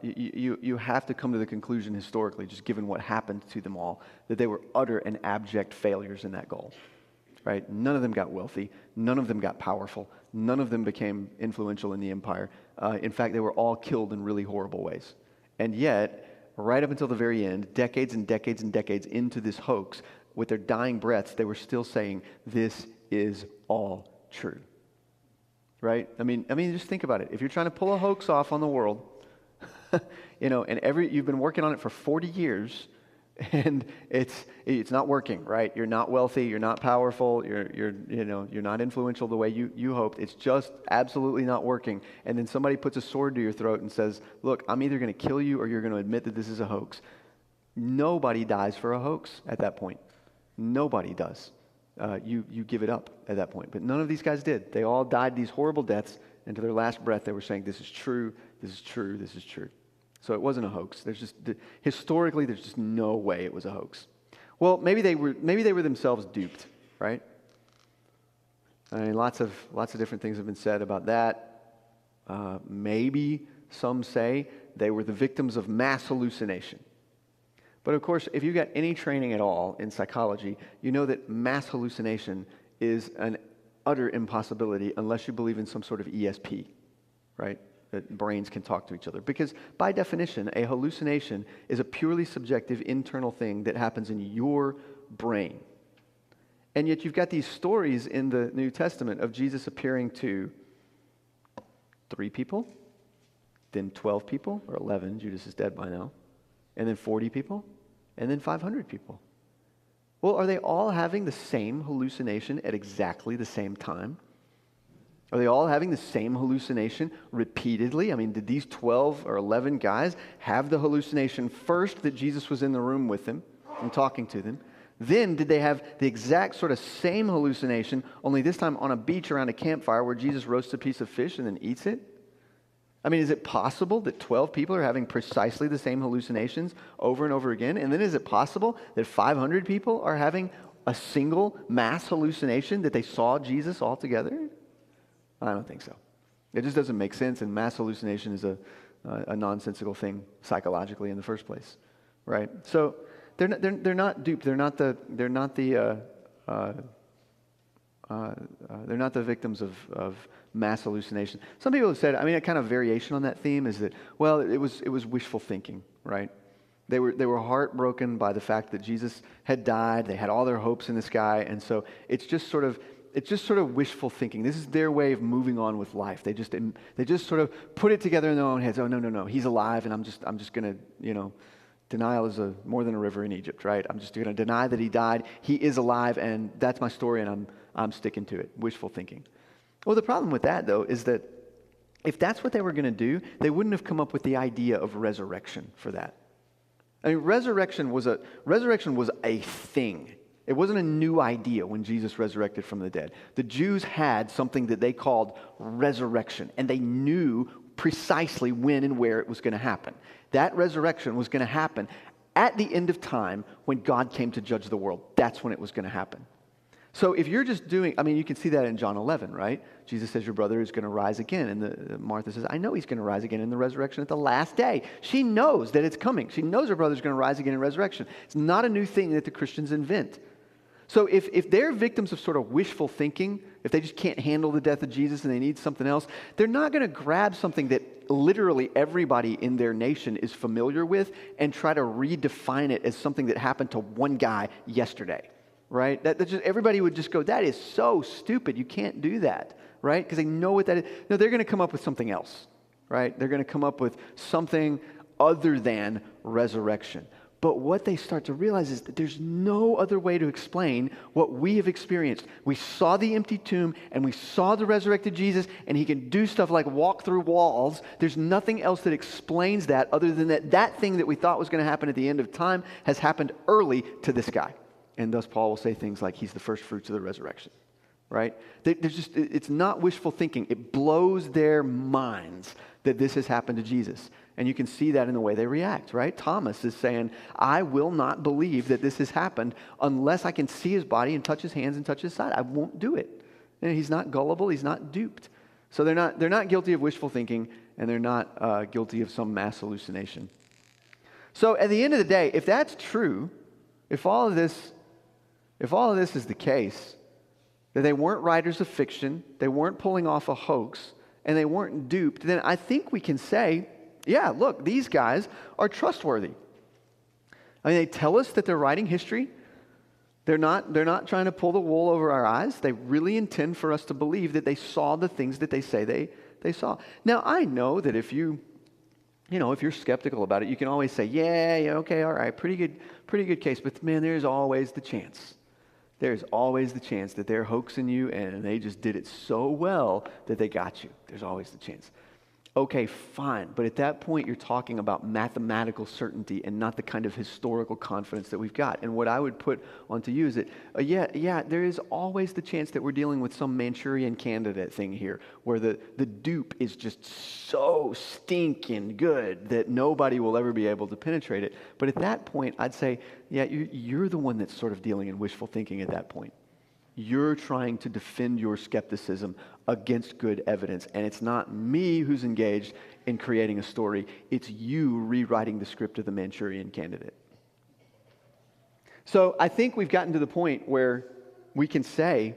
you have to come to the conclusion historically, just given what happened to them all, that they were utter and abject failures in that goal. Right? None of them got wealthy. None of them got powerful. None of them became influential in the empire. In fact, they were all killed in really horrible ways. And yet, right up until the very end, decades and decades and decades into this hoax, with their dying breaths, they were still saying, this is all true. Right? I mean, just think about it. If you're trying to pull a hoax off on the world, and you've been working on it for 40 years, and it's not working, right? You're not wealthy, you're not powerful, you're not influential the way you hoped. It's just absolutely not working. And then somebody puts a sword to your throat and says, "Look, I'm either going to kill you or you're going to admit that this is a hoax." Nobody dies for a hoax at that point. Nobody does. You give it up at that point. But none of these guys did. They all died these horrible deaths, and to their last breath, they were saying, "This is true. This is true. This is true." So it wasn't a hoax. Historically, there's just no way it was a hoax. Well, maybe they were themselves duped, right? I mean, lots of different things have been said about that. Maybe some say they were the victims of mass hallucination. But of course, if you got any training at all in psychology, you know that mass hallucination is an utter impossibility unless you believe in some sort of ESP, right? That brains can talk to each other. Because by definition, a hallucination is a purely subjective internal thing that happens in your brain. And yet you've got these stories in the New Testament of Jesus appearing to 3 people, then 12 people, or 11, Judas is dead by now, and then 40 people, and then 500 people. Well, are they all having the same hallucination at exactly the same time? Are they all having the same hallucination repeatedly? I mean, did these 12 or 11 guys have the hallucination first that Jesus was in the room with them and talking to them? Then did they have the exact sort of same hallucination, only this time on a beach around a campfire where Jesus roasts a piece of fish and then eats it? I mean, is it possible that 12 people are having precisely the same hallucinations over and over again? And then is it possible that 500 people are having a single mass hallucination that they saw Jesus all together? I don't think so. It just doesn't make sense, and mass hallucination is a nonsensical thing psychologically in the first place, right? So they're not duped. They're not the victims of mass hallucination. Some people have said, I mean, a kind of variation on that theme is that, well, it was wishful thinking, right? They were heartbroken by the fact that Jesus had died. They had all their hopes in this guy, and so it's just sort of wishful thinking. This is their way of moving on with life. They just sort of put it together in their own heads. Oh, no, he's alive, and I'm just going to, denial is more than a river in Egypt, right? I'm just going to deny that he died. He is alive, and that's my story, and I'm sticking to it. Wishful thinking. Well, the problem with that, though, is that if that's what they were going to do, they wouldn't have come up with the idea of resurrection for that. I mean, resurrection was a thing. It wasn't a new idea when Jesus resurrected from the dead. The Jews had something that they called resurrection, and they knew precisely when and where it was going to happen. That resurrection was going to happen at the end of time when God came to judge the world. That's when it was going to happen. So if you're just doing, you can see that in John 11, right? Jesus says your brother is going to rise again. And Martha says, I know he's going to rise again in the resurrection at the last day. She knows that it's coming. She knows her brother's going to rise again in resurrection. It's not a new thing that the Christians invent. So if they're victims of sort of wishful thinking, if they just can't handle the death of Jesus and they need something else, they're not going to grab something that literally everybody in their nation is familiar with and try to redefine it as something that happened to one guy yesterday. Right? That just, everybody would just go, that is so stupid. You can't do that. Right? Because they know what that is. No, they're going to come up with something else. Right? They're going to come up with something other than resurrection. But what they start to realize is that there's no other way to explain what we have experienced. We saw the empty tomb and we saw the resurrected Jesus, and he can do stuff like walk through walls. There's nothing else that explains that other than that thing that we thought was going to happen at the end of time has happened early to this guy. And thus Paul will say things like he's the first fruits of the resurrection, right? It's not wishful thinking. It blows their minds that this has happened to Jesus. And you can see that in the way they react, right? Thomas is saying, I will not believe that this has happened unless I can see his body and touch his hands and touch his side. I won't do it. And he's not gullible. He's not duped. So they're not guilty of wishful thinking, and they're not guilty of some mass hallucination. So at the end of the day, if that's true, if all of this is the case, that they weren't writers of fiction, they weren't pulling off a hoax, and they weren't duped, then I think we can say, yeah, look, these guys are trustworthy. They tell us that they're writing history. They're not trying to pull the wool over our eyes. They really intend for us to believe that they saw the things that they say they saw. Now, I know that if you're skeptical about it, you can always say, yeah, okay, all right, pretty good case. But man, there's always the chance. There's always the chance that they're hoaxing you and they just did it so well that they got you. There's always the chance. Okay, fine. But at that point, you're talking about mathematical certainty and not the kind of historical confidence that we've got. And what I would put onto you is that, there is always the chance that we're dealing with some Manchurian candidate thing here, where the dupe is just so stinking good that nobody will ever be able to penetrate it. But at that point, I'd say, you're the one that's sort of dealing in wishful thinking at that point. You're trying to defend your skepticism against good evidence. And it's not me who's engaged in creating a story. It's you rewriting the script of the Manchurian candidate. So I think we've gotten to the point where we can say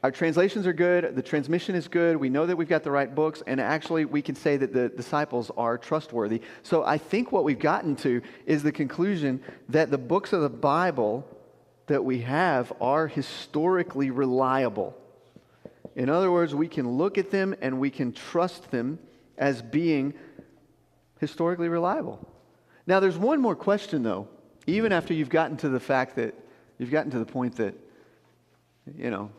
our translations are good, the transmission is good, we know that we've got the right books, and actually we can say that the disciples are trustworthy. So I think what we've gotten to is the conclusion that the books of the Bible that we have are historically reliable. In other words, we can look at them and we can trust them as being historically reliable. Now, there's one more question, though, even after you've gotten to the fact that you've gotten to the point that,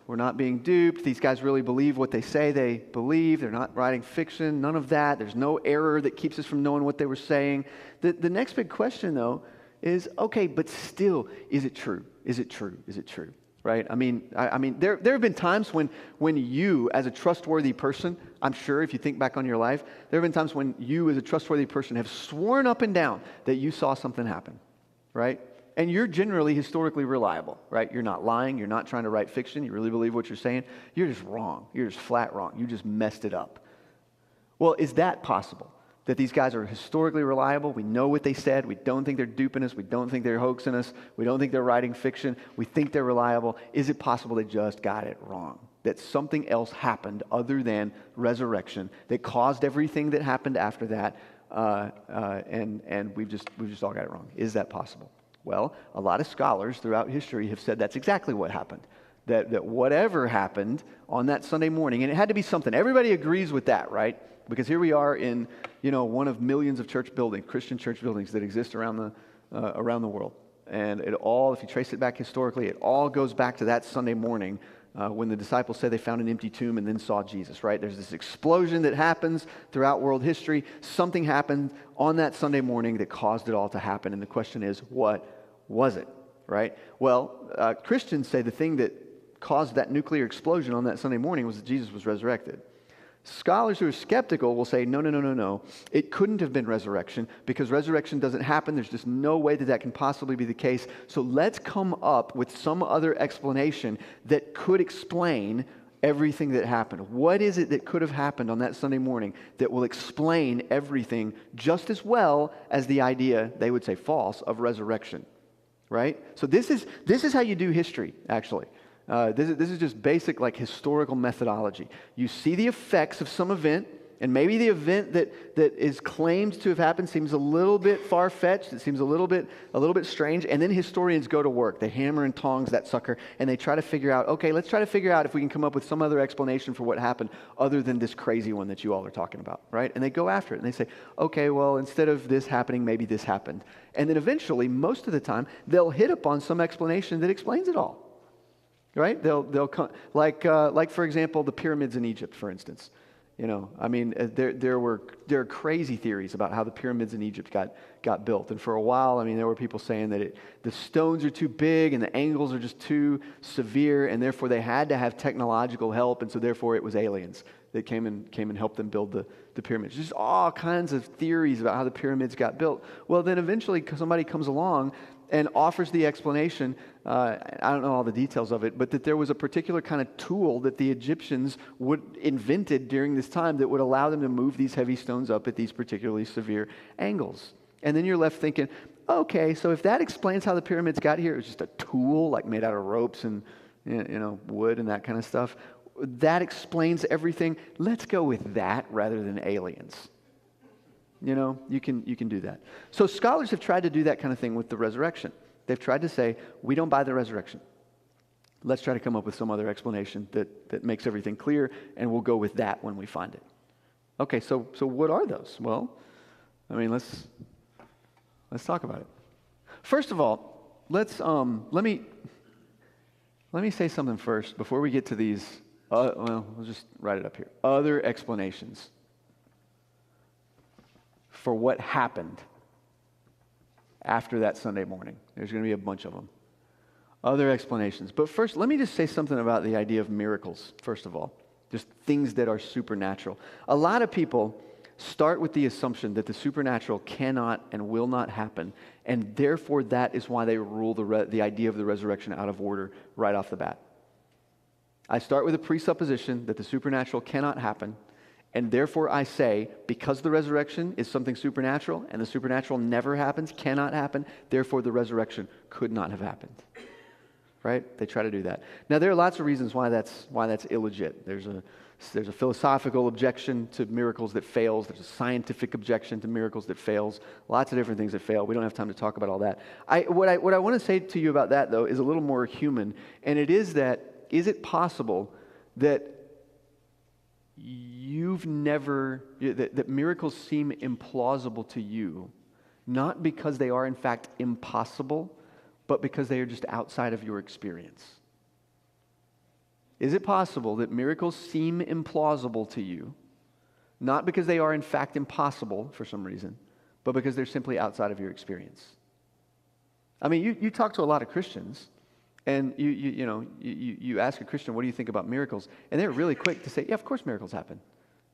we're not being duped. These guys really believe what they say they believe. They're not writing fiction, none of that. There's no error that keeps us from knowing what they were saying. The next big question, though, is, okay, but still, is it true? Is it true? Is it true? Right? There have been times when you, as a trustworthy person, I'm sure if you think back on your life, there have been times when you, as a trustworthy person, have sworn up and down that you saw something happen, right? And you're generally historically reliable, right? You're not lying. You're not trying to write fiction. You really believe what you're saying. You're just wrong. You're just flat wrong. You just messed it up. Well, is that possible? That these guys are historically reliable. We know what they said. We don't think they're duping us. We don't think they're hoaxing us. We don't think they're writing fiction. We think they're reliable. Is it possible they just got it wrong? That something else happened other than resurrection that caused everything that happened after that, and we've just all got it wrong. Is that possible? Well, a lot of scholars throughout history have said that's exactly what happened. That whatever happened on that Sunday morning, and it had to be something. Everybody agrees with that, right? Because here we are in, one of millions of Christian church buildings that exist around the world. And it all, if you trace it back historically, it all goes back to that Sunday morning when the disciples said they found an empty tomb and then saw Jesus, right? There's this explosion that happens throughout world history. Something happened on that Sunday morning that caused it all to happen. And the question is, what was it, right? Well, Christians say the thing that caused that nuclear explosion on that Sunday morning was that Jesus was resurrected. Scholars who are skeptical will say, no, no, no, no, no. It couldn't have been resurrection because resurrection doesn't happen. There's just no way that that can possibly be the case. So let's come up with some other explanation that could explain everything that happened. What is it that could have happened on that Sunday morning that will explain everything just as well as the idea, they would say false, of resurrection? Right? So this is how you do history, actually. This is just basic like historical methodology. You see the effects of some event, and maybe the event that is claimed to have happened seems a little bit far-fetched. It seems a little bit strange. And then historians go to work. They hammer and tongs that sucker, and they try to figure out, okay, let's try to figure out if we can come up with some other explanation for what happened other than this crazy one that you all are talking about, right? And they go after it, and they say, okay, well, instead of this happening, maybe this happened. And then eventually, most of the time, they'll hit upon some explanation that explains it all. Right? They'll come, like for example, the pyramids in Egypt, for instance. You know, I mean, there are crazy theories about how the pyramids in Egypt got built. And for a while, I mean, there were people saying that the stones are too big and the angles are just too severe, and therefore they had to have technological help, and so therefore it was aliens that came and helped them build the pyramids. Just all kinds of theories about how the pyramids got built. Well, then eventually somebody comes along and offers the explanation, I don't know all the details of it, but that there was a particular kind of tool that the Egyptians invented during this time that would allow them to move these heavy stones up at these particularly severe angles. And then you're left thinking, okay, so if that explains how the pyramids got here, it was just a tool like made out of ropes and wood and that kind of stuff. That explains everything. Let's go with that rather than aliens. You know, you can do that. So scholars have tried to do that kind of thing with the resurrection. They've tried to say, we don't buy the resurrection. Let's try to come up with some other explanation that makes everything clear, and we'll go with that when we find it. Okay, so what are those? Well, I mean, let's talk about it. First of all, let me say something first before we get to these. We'll just write it up here. Other explanations for what happened after that Sunday morning. There's going to be a bunch of them. Other explanations. But first, let me just say something about the idea of miracles, first of all. Just things that are supernatural. A lot of people start with the assumption that the supernatural cannot and will not happen, and therefore that is why they rule the idea of the resurrection out of order right off the bat. I start with a presupposition that the supernatural cannot happen, and therefore I say, because the resurrection is something supernatural, and the supernatural never happens, cannot happen, therefore the resurrection could not have happened. Right? They try to do that. Now there are lots of reasons why that's illegit. There's a philosophical objection to miracles that fails. There's a scientific objection to miracles that fails. Lots of different things that fail. We don't have time to talk about all that. What I want to say to you about that, though, is a little more human, and it is that, is it possible that that miracles seem implausible to you, not because they are in fact impossible, but because they are just outside of your experience? Is it possible that miracles seem implausible to you, not because they are in fact impossible for some reason, but because they're simply outside of your experience? I mean, you talk to a lot of Christians, and you ask a Christian, what do you think about miracles? And they're really quick to say, yeah, of course miracles happen.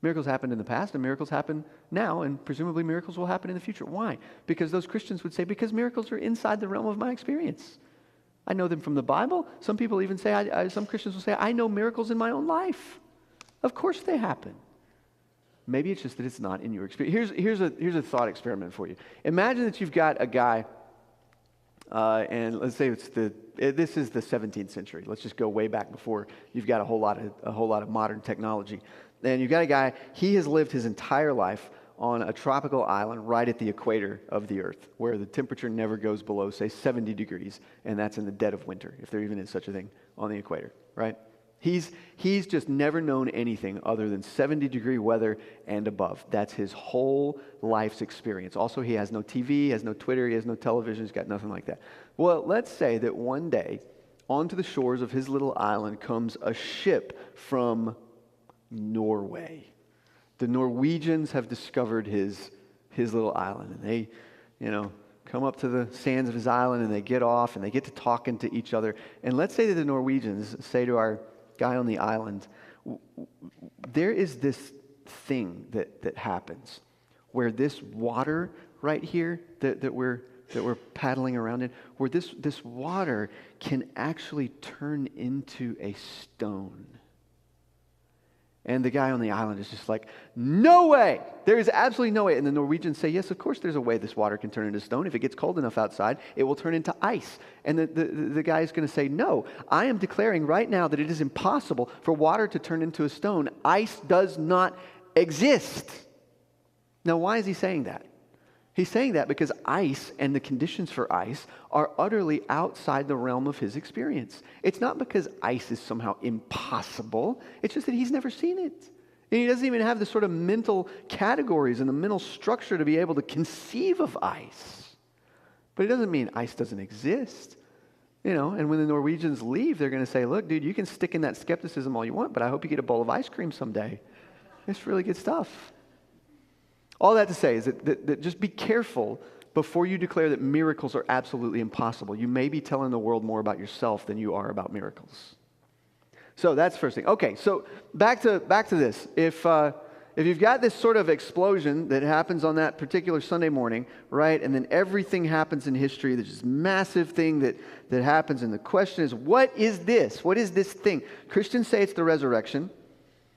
Miracles happened in the past, and miracles happen now, and presumably miracles will happen in the future. Why? Because those Christians would say, because miracles are inside the realm of my experience. I know them from the Bible. Some people even say, some Christians will say, I know miracles in my own life. Of course they happen. Maybe it's just that it's not in your experience. Here's a thought experiment for you. Imagine that you've got a guy, and let's say this is the 17th century. Let's just go way back before you've got a whole lot of modern technology. And you've got a guy, he has lived his entire life on a tropical island right at the equator of the earth, where the temperature never goes below, say, 70 degrees, and that's in the dead of winter, if there even is such a thing on the equator, right? He's just never known anything other than 70-degree weather and above. That's his whole life's experience. Also, he has no TV, he has no Twitter, he has no television, he's got nothing like that. Well, let's say that one day, onto the shores of his little island comes a ship from Norway. The Norwegians have discovered his little island, and they, come up to the sands of his island, and they get off, and they get to talking to each other. And let's say that the Norwegians say to our guy on the island, there is this thing that happens where this water right here that we're paddling around in, where this water can actually turn into a stone. And the guy on the island is just like, no way! There is absolutely no way. And the Norwegians say, yes, of course there's a way this water can turn into stone. If it gets cold enough outside, it will turn into ice. And the guy is going to say, no, I am declaring right now that it is impossible for water to turn into a stone. Ice does not exist. Now, why is he saying that? He's saying that because ice and the conditions for ice are utterly outside the realm of his experience. It's not because ice is somehow impossible. It's just that he's never seen it. And he doesn't even have the sort of mental categories and the mental structure to be able to conceive of ice. But it doesn't mean ice doesn't exist. And when the Norwegians leave, they're going to say, look, dude, you can stick in that skepticism all you want, but I hope you get a bowl of ice cream someday. It's really good stuff. All that to say is that just be careful before you declare that miracles are absolutely impossible. You may be telling the world more about yourself than you are about miracles. So that's the first thing. Okay, so back to this. If you've got this sort of explosion that happens on that particular Sunday morning, right, and then everything happens in history, there's this massive thing that happens, and the question is, what is this? What is this thing? Christians say it's the resurrection.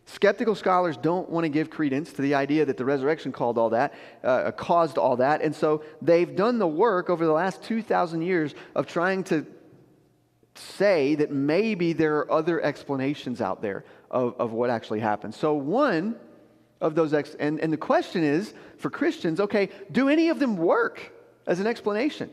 Skeptical scholars don't want to give credence to the idea that the resurrection caused all that. And so they've done the work over the last 2,000 years of trying to say that maybe there are other explanations out there of what actually happened. So one of those, and the question is, for Christians, okay, do any of them work as an explanation?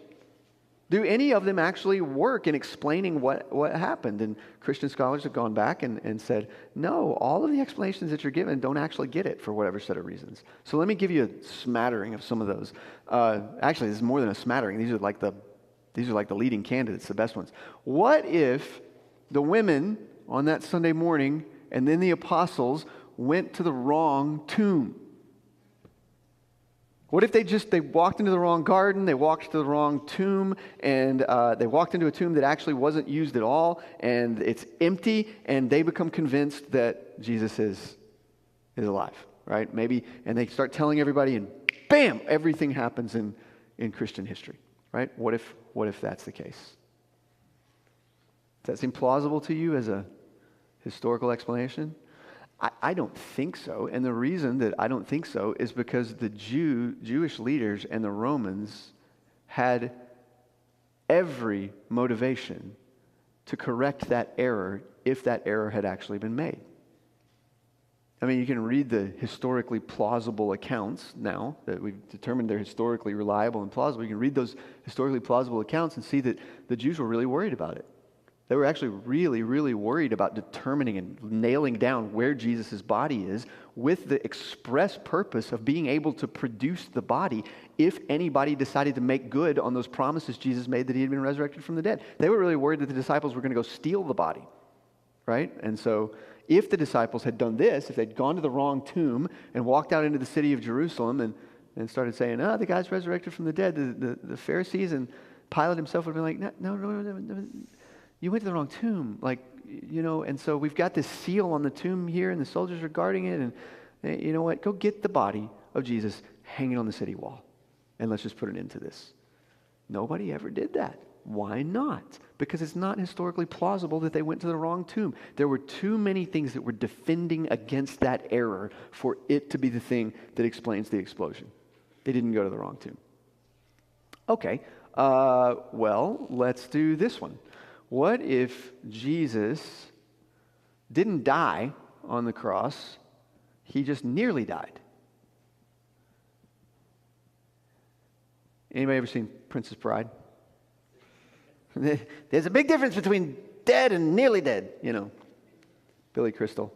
Do any of them actually work in explaining what happened? And Christian scholars have gone back and said, no, all of the explanations that you're given don't actually get it for whatever set of reasons. So let me give you a smattering of some of those. Actually, this is more than a smattering. These are like the leading candidates, the best ones. What if the women on that Sunday morning and then the apostles went to the wrong tomb? What if they walked into the wrong garden, they walked to the wrong tomb, and they walked into a tomb that actually wasn't used at all, and it's empty, and they become convinced that Jesus is alive, right? Maybe, and they start telling everybody, and bam, everything happens in Christian history, right? What if that's the case? Does that seem plausible to you as a historical explanation? I don't think so, and the reason that I don't think so is because the Jewish leaders and the Romans had every motivation to correct that error if that error had actually been made. I mean, you can read the historically plausible accounts now that we've determined they're historically reliable and plausible. You can read those historically plausible accounts and see that the Jews were really worried about it. They were actually really, really worried about determining and nailing down where Jesus' body is with the express purpose of being able to produce the body if anybody decided to make good on those promises Jesus made that he had been resurrected from the dead. They were really worried that the disciples were going to go steal the body, right? And so if the disciples had done this, if they'd gone to the wrong tomb and walked out into the city of Jerusalem and started saying, the guy's resurrected from the dead, the Pharisees and Pilate himself would have been like, no. You went to the wrong tomb, and so we've got this seal on the tomb here, and the soldiers are guarding it, and you know what? Go get the body of Jesus hanging on the city wall, and let's just put an end to this. Nobody ever did that. Why not? Because it's not historically plausible that they went to the wrong tomb. There were too many things that were defending against that error for it to be the thing that explains the explosion. They didn't go to the wrong tomb. Okay, well, let's do this one. What if Jesus didn't die on the cross, he just nearly died? Anybody ever seen Princess Bride? There's a big difference between dead and nearly dead, Billy Crystal.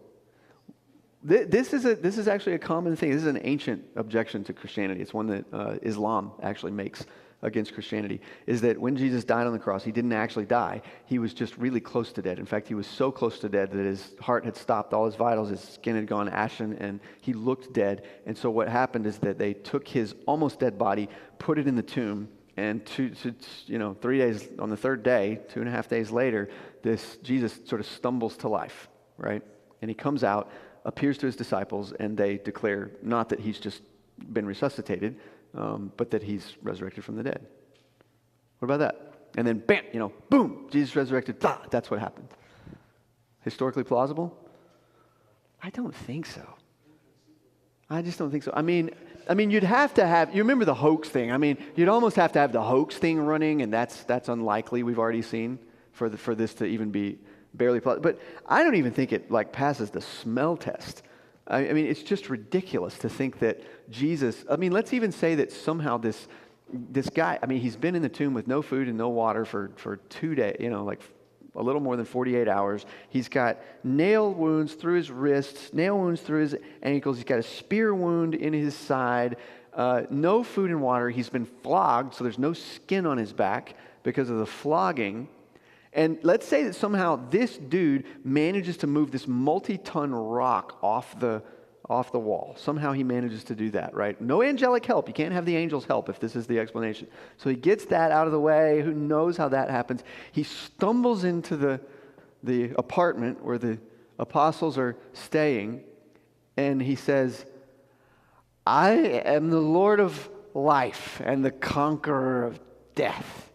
This is actually a common thing. This is an ancient objection to Christianity. It's one that Islam actually makes against Christianity, is that when Jesus died on the cross, he didn't actually die. He was just really close to dead. In fact, he was so close to dead that his heart had stopped, all his vitals, his skin had gone ashen, and he looked dead. And so what happened is that they took his almost dead body, put it in the tomb, and 3 days, on the third day, 2.5 days later, this Jesus sort of stumbles to life, right? And he comes out appears to his disciples, and they declare not that he's just been resuscitated, but that he's resurrected from the dead. What about that? And then, bam, boom, Jesus resurrected. That's what happened. Historically plausible? I don't think so. I just don't think so. I mean, you'd have to have, you remember the hoax thing. I mean, you'd almost have to have the hoax thing running, and that's unlikely, we've already seen, for this to even be barely plausible. But I don't even think it passes the smell test. I mean, it's just ridiculous to think that Jesus, let's even say that somehow this guy, he's been in the tomb with no food and no water for 2 days, like a little more than 48 hours. He's got nail wounds through his wrists, nail wounds through his ankles. He's got a spear wound in his side, no food and water. He's been flogged, so there's no skin on his back because of the flogging. And let's say that somehow this dude manages to move this multi-ton rock off the wall. Somehow he manages to do that, right? No angelic help. You can't have the angels help if this is the explanation. So he gets that out of the way. Who knows how that happens? He stumbles into the apartment where the apostles are staying, and he says, I am the Lord of life and the conqueror of death.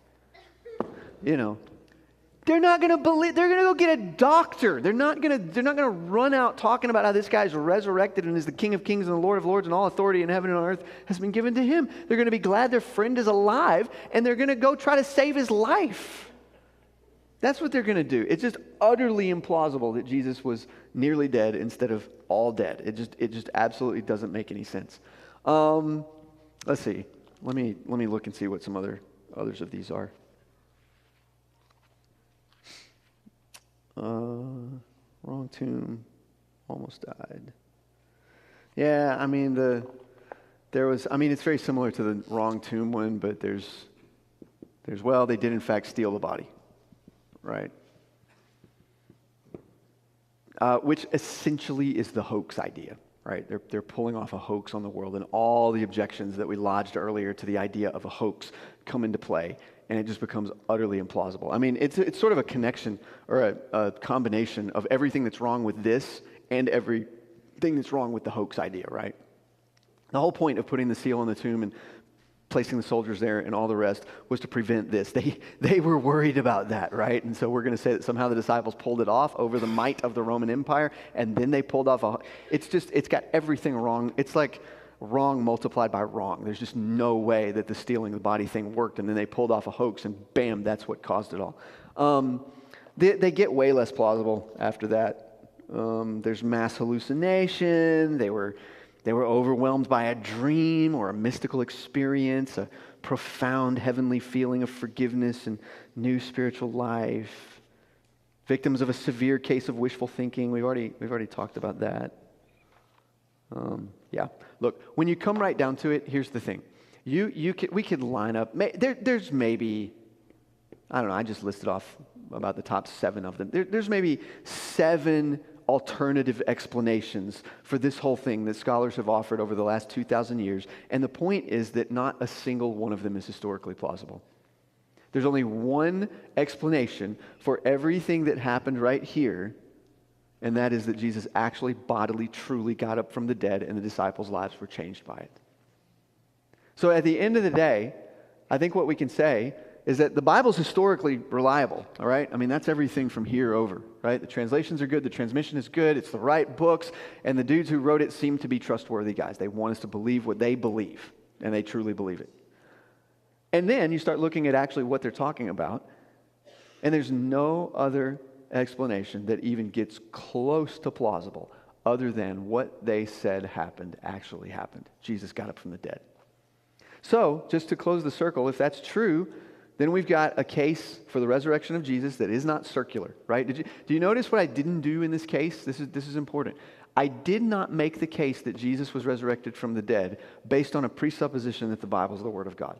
They're not going to believe. They're going to go get a doctor. They're not going to run out talking about how this guy's resurrected and is the King of Kings and the Lord of Lords, and all authority in heaven and on earth has been given to him. They're going to be glad their friend is alive, and they're going to go try to save his life. That's what they're going to do. It's just utterly implausible that Jesus was nearly dead instead of all dead. It just absolutely doesn't make any sense. Let's see. Let me look and see what some others of these are. Wrong tomb, almost died. Yeah, it's very similar to the wrong tomb one, but there's they did in fact steal the body, right? Which essentially is the hoax idea, right? They're pulling off a hoax on the world, and all the objections that we lodged earlier to the idea of a hoax come into play. And it just becomes utterly implausible. It's sort of a connection or a combination of everything that's wrong with this and everything that's wrong with the hoax idea, right? The whole point of putting the seal on the tomb and placing the soldiers there and all the rest was to prevent this. They were worried about that, right? And so we're going to say that somehow the disciples pulled it off over the might of the Roman Empire, and then they pulled off it's got everything wrong. It's like wrong multiplied by wrong. There's just no way that the stealing the body thing worked, and then they pulled off a hoax, and bam, that's what caused it all. They get way less plausible after that. There's mass hallucination. They were overwhelmed by a dream or a mystical experience, a profound heavenly feeling of forgiveness and new spiritual life. Victims of a severe case of wishful thinking. We've already talked about that. Yeah. Look, when you come right down to it, here's the thing. We could line up. There's maybe, I don't know, I just listed off about the top 7 of them. There's maybe 7 alternative explanations for this whole thing that scholars have offered over the last 2,000 years. And the point is that not a single one of them is historically plausible. There's only one explanation for everything that happened right here, and that is that Jesus actually bodily, truly got up from the dead, and the disciples' lives were changed by it. So at the end of the day, I think what we can say is that the Bible's historically reliable, all right? That's everything from here over, right? The translations are good, the transmission is good, it's the right books, and the dudes who wrote it seem to be trustworthy guys. They want us to believe what they believe, and they truly believe it. And then you start looking at actually what they're talking about, and there's no other explanation that even gets close to plausible other than what they said actually happened. Jesus got up from the dead. So, just to close the circle, if that's true, then we've got a case for the resurrection of Jesus that is not circular, right? Do you notice what I didn't do in this case? This is important. I did not make the case that Jesus was resurrected from the dead based on a presupposition that the Bible is the Word of God.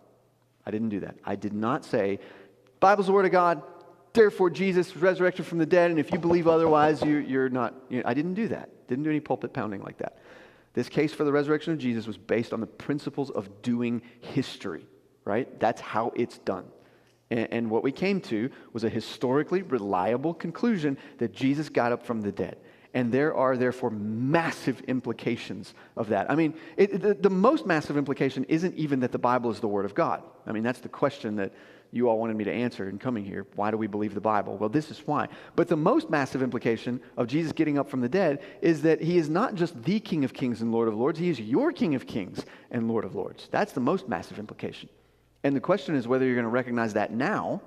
I didn't do that. I did not say, Bible's the Word of God, therefore Jesus was resurrected from the dead, and if you believe otherwise, you're not. I didn't do that. Didn't do any pulpit pounding like that. This case for the resurrection of Jesus was based on the principles of doing history, right? That's how it's done. And what we came to was a historically reliable conclusion that Jesus got up from the dead. And there are, therefore, massive implications of that. I mean, the most massive implication isn't even that the Bible is the Word of God. I mean, that's the question that you all wanted me to answer in coming here. Why do we believe the Bible? Well, this is why. But the most massive implication of Jesus getting up from the dead is that he is not just the King of Kings and Lord of Lords. He is your King of Kings and Lord of Lords. That's the most massive implication. And the question is whether you're going to recognize that now,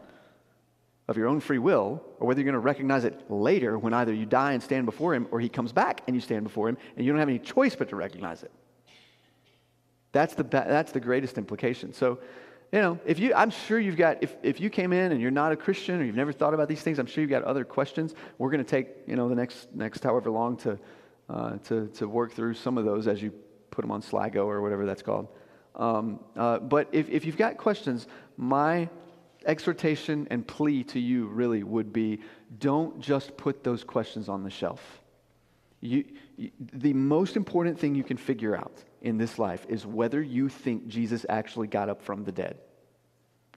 of your own free will, or whether you're going to recognize it later when either you die and stand before him or he comes back and you stand before him and you don't have any choice but to recognize it. That's the greatest implication. So, I'm sure you've got, if you came in and you're not a Christian or you've never thought about these things, I'm sure you've got other questions. We're going to take, the next however long to work through some of those as you put them on Sligo or whatever that's called. But if you've got questions, my exhortation and plea to you really would be, don't just put those questions on the shelf. The most important thing you can figure out in this life is whether you think Jesus actually got up from the dead.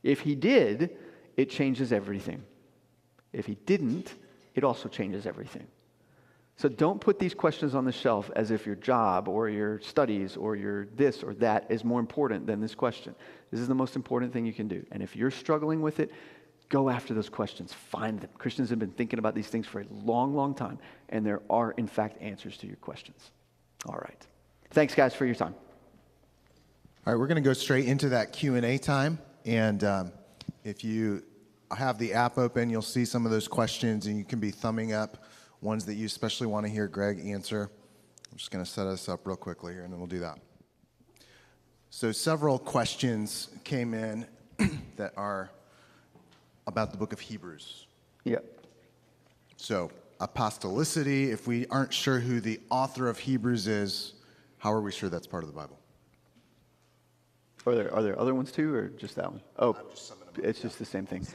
If he did, it changes everything. If he didn't, it also changes everything. So don't put these questions on the shelf as if your job or your studies or your this or that is more important than this question. This is the most important thing you can do. And if you're struggling with it, go after those questions. Find them. Christians have been thinking about these things for a long, long time, and there are, in fact, answers to your questions. All right. Thanks, guys, for your time. All right, we're going to go straight into that Q&A time. And if you have the app open, you'll see some of those questions, and you can be thumbing up ones that you especially want to hear Greg answer. I'm just going to set us up real quickly here, and then we'll do that. So several questions came in that are about the book of Hebrews. Yep. So apostolicity, if we aren't sure who the author of Hebrews is, how are we sure that's part of the Bible? Are there other ones too, or just that one? Oh, it's just the same thing.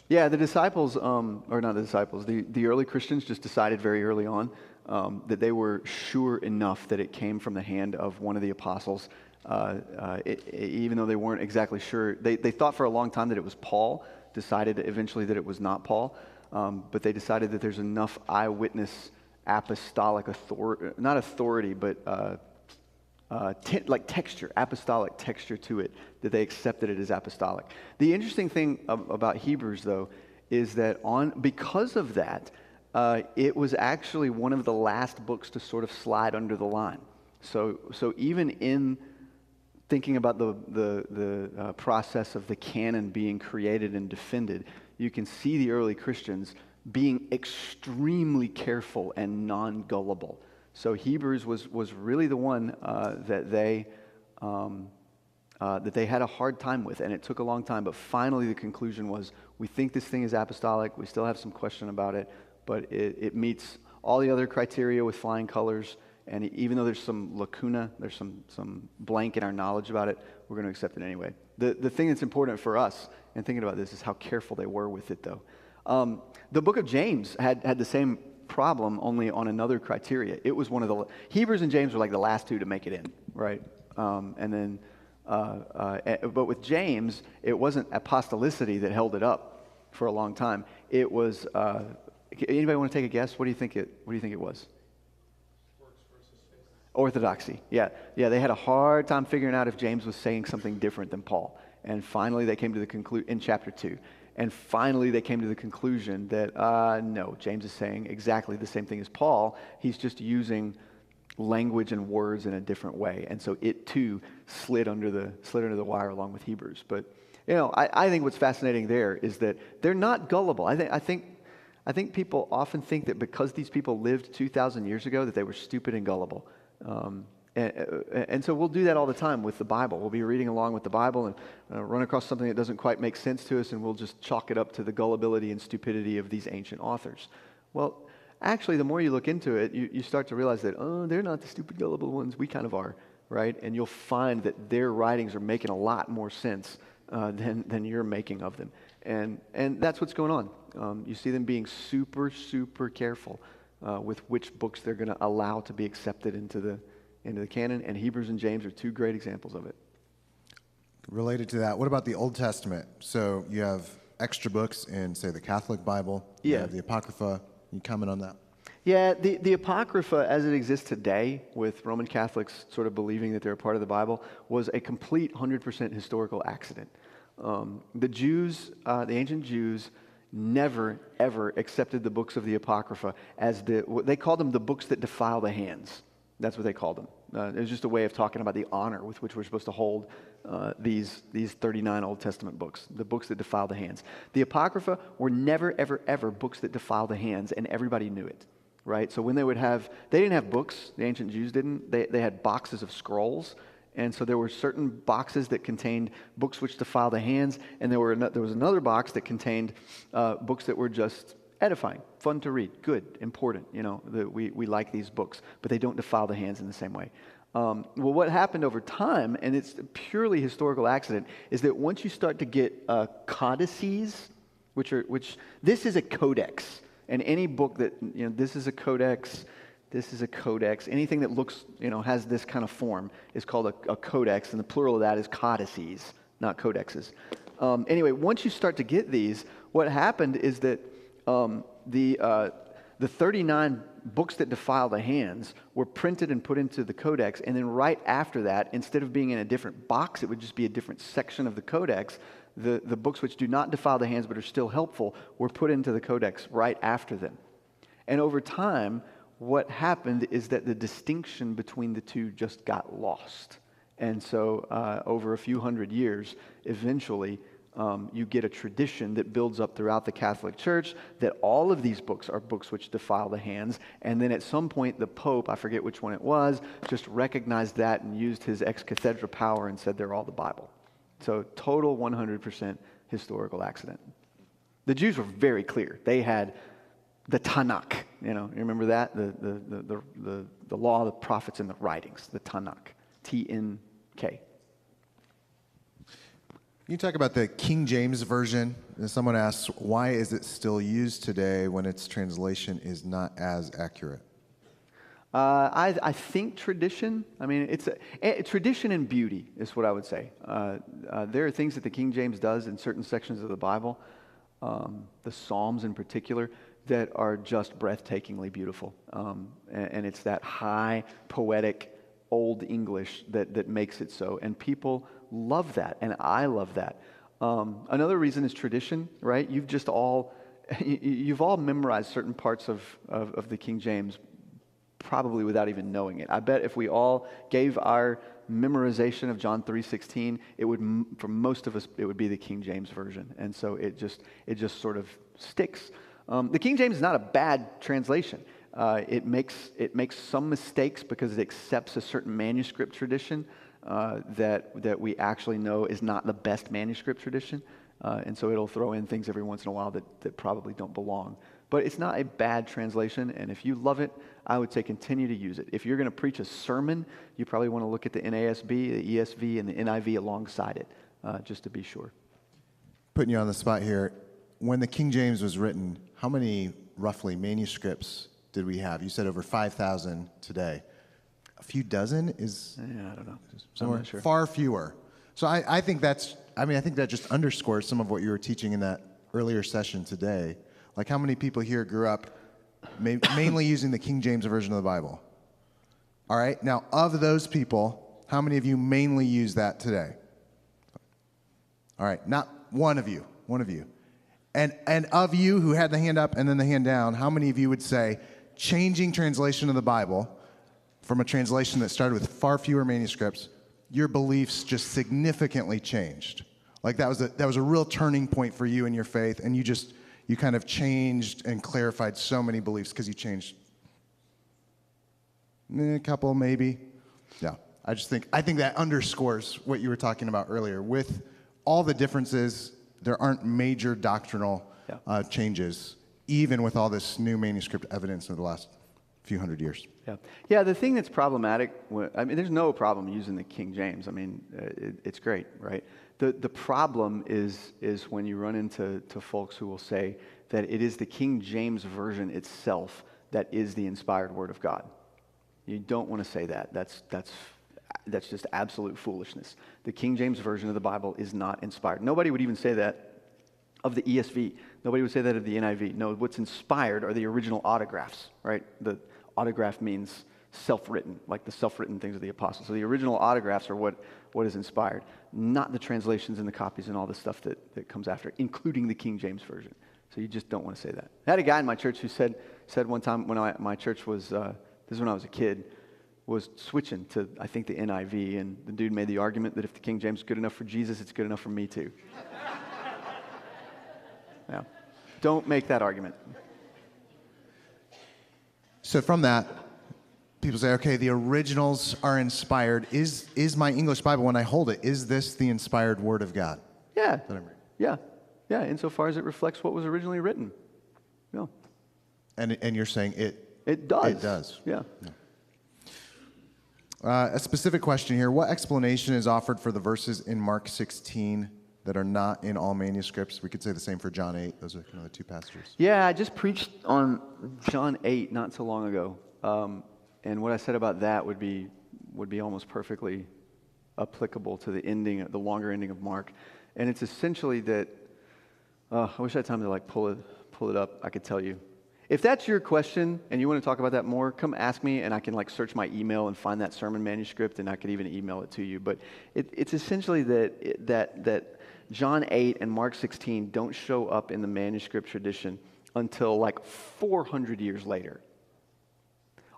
Yeah, the disciples, or not the disciples, the early Christians just decided very early on that they were sure enough that it came from the hand of one of the apostles, even though they weren't exactly sure. They thought for a long time that it was Paul, decided eventually that it was not Paul, but they decided that there's enough eyewitness apostolic authority, not authority, but like texture, apostolic texture to it, that they accepted it as apostolic. The interesting thing about Hebrews, though, is that because of that, it was actually one of the last books to sort of slide under the line. So even in thinking about the process of the canon being created and defended, you can see the early Christians being extremely careful and non-gullible. So Hebrews was really the one that they had a hard time with, and it took a long time. But finally, the conclusion was, we think this thing is apostolic. We still have some question about it, but it meets all the other criteria with flying colors. And even though there's some lacuna, there's some blank in our knowledge about it, we're going to accept it anyway. The thing that's important for us in thinking about this is how careful they were with it, though. The book of James had the same problem, only on another criteria. It was one of the Hebrews and James were like the last two to make it in, right? But with James, it wasn't apostolicity that held it up for a long time. It was. Anybody want to take a guess? What do you think it was? Orthodoxy. Yeah. They had a hard time figuring out if James was saying something different than Paul, and finally they came to the conclusion in chapter 2. And finally, they came to the conclusion that, no, James is saying exactly the same thing as Paul. He's just using language and words in a different way. And so it, too, slid under the wire along with Hebrews. But, I think what's fascinating there is that they're not gullible. I think people often think that because these people lived 2,000 years ago that they were stupid and gullible. And so we'll do that all the time with the Bible. We'll be reading along with the Bible and run across something that doesn't quite make sense to us, and we'll just chalk it up to the gullibility and stupidity of these ancient authors. Well, actually, the more you look into it, you start to realize that, they're not the stupid, gullible ones. We kind of are, right? And you'll find that their writings are making a lot more sense than you're making of them. And that's what's going on. You see them being super, super careful with which books they're going to allow to be accepted into the canon, and Hebrews and James are two great examples of it. Related to that, what about the Old Testament? So you have extra books in, say, the Catholic Bible. You have the Apocrypha. Can you comment on that? Yeah, the Apocrypha as it exists today, with Roman Catholics sort of believing that they're a part of the Bible, was a complete 100% historical accident. The Jews, the ancient Jews, never, ever accepted the books of the Apocrypha as they called them the books that defile the hands. That's what they called them. It was just a way of talking about the honor with which we're supposed to hold these 39 Old Testament books, the books that defile the hands. The Apocrypha were never, ever, ever books that defile the hands, and everybody knew it, right? So when they didn't have books, the ancient Jews didn't. They had boxes of scrolls, and so there were certain boxes that contained books which defile the hands, and there was another box that contained books that were just edifying, fun to read, good, important. We like these books, but they don't defile the hands in the same way. Well, what happened over time, and it's a purely historical accident, is that once you start to get codices, which this is a codex, and any book that this is a codex. This is a codex. Anything that looks, has this kind of form is called a codex, and the plural of that is codices, not codexes. Anyway, once you start to get these, what happened is that the 39 books that defile the hands were printed and put into the codex, and then right after that, instead of being in a different box, it would just be a different section of the codex. The books which do not defile the hands but are still helpful were put into the codex right after them. And over time, what happened is that the distinction between the two just got lost. And so over a few hundred years, eventually you get a tradition that builds up throughout the Catholic Church that all of these books are books which defile the hands. And then at some point, the Pope, I forget which one it was, just recognized that and used his ex cathedra power and said they're all the Bible. So total 100% historical accident. The Jews were very clear. They had the Tanakh, you remember that? The law, the prophets, and the writings, the Tanakh, T-N-K. You talk about the King James Version. And someone asks, why is it still used today when its translation is not as accurate? I think tradition. I mean, it's tradition and beauty is what I would say. There are things that the King James does in certain sections of the Bible, the Psalms in particular, that are just breathtakingly beautiful. And it's that high, poetic, old English that makes it so. And people love that, and I love that. Another reason is tradition, right? You've all memorized certain parts of the King James probably without even knowing it. I bet if we all gave our memorization of John 3:16, it would, for most of us, it would be the King James Version. And so it just sort of sticks. The King James is not a bad translation. It makes some mistakes because it accepts a certain manuscript tradition that we actually know is not the best manuscript tradition. And so it'll throw in things every once in a while that probably don't belong. But it's not a bad translation, and if you love it, I would say continue to use it. If you're going to preach a sermon, you probably want to look at the NASB, the ESV, and the NIV alongside it, just to be sure. Putting you on the spot here, when the King James was written, how many roughly manuscripts did we have? You said over 5,000 today. A few dozen is? Yeah, I don't know. Somewhere, I'm not sure. Far fewer. So I think I think that just underscores some of what you were teaching in that earlier session today. Like how many people here grew up mainly using the King James Version of the Bible? All right. Now, of those people, how many of you mainly use that today? All right. Not one of you. One of you. And of you who had the hand up and then the hand down, how many of you would say changing translation of the Bible from a translation that started with far fewer manuscripts, your beliefs just significantly changed? Like that was a real turning point for you in your faith, and you kind of changed and clarified so many beliefs because you changed a couple, maybe. Yeah, I think that underscores what you were talking about earlier. With all the differences, there aren't major doctrinal changes, even with all this new manuscript evidence of the last few hundred years. Yeah. The thing that's problematic, there's no problem using the King James. I mean, it's great, right? The problem is when you run into folks who will say that it is the King James Version itself that is the inspired Word of God. You don't want to say that. That's just absolute foolishness. The King James Version of the Bible is not inspired. Nobody would even say that of the ESV. Nobody would say that of the NIV. No, what's inspired are the original autographs, right? The autograph means self-written, like the self-written things of the apostles. So the original autographs are what is inspired, not the translations and the copies and all the stuff that comes after, including the King James Version. So you just don't want to say that. I had a guy in my church who said one time when my church was, this is when I was a kid, was switching to, I think, the NIV, and the dude made the argument that if the King James is good enough for Jesus, it's good enough for me too. Yeah. Don't make that argument. So from that, people say, okay, the originals are inspired. Is my English Bible, when I hold it, is this the inspired Word of God? Yeah. Yeah, insofar as it reflects what was originally written. Yeah. And you're saying it does. It does. Yeah. A specific question here. What explanation is offered for the verses in Mark 16 that are not in all manuscripts? We could say the same for John 8. Those are kind of the two passages. Yeah, I just preached on John 8 not so long ago. And what I said about that would be almost perfectly applicable to the longer ending of Mark. And it's essentially that, I wish I had time to pull it up. I could tell you. If that's your question and you want to talk about that more, come ask me and I can search my email and find that sermon manuscript and I could even email it to you. But it's essentially that John 8 and Mark 16 don't show up in the manuscript tradition until 400 years later.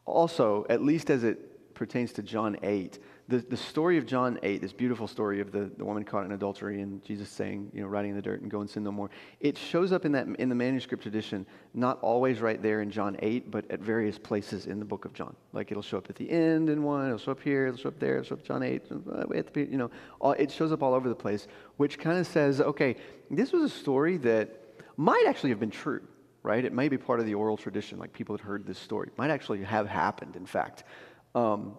Also, at least as it pertains to John 8, the story of John 8, this beautiful story of the woman caught in adultery and Jesus saying, writing in the dirt and go and sin no more, it shows up in the manuscript tradition, not always right there in John 8, but at various places in the book of John. It'll show up at the end in one, it'll show up here, it'll show up there, it'll show up John 8, it shows up all over the place, which kind of says, okay, this was a story that might actually have been true, right? It may be part of the oral tradition, people had heard this story. It might actually have happened, in fact. But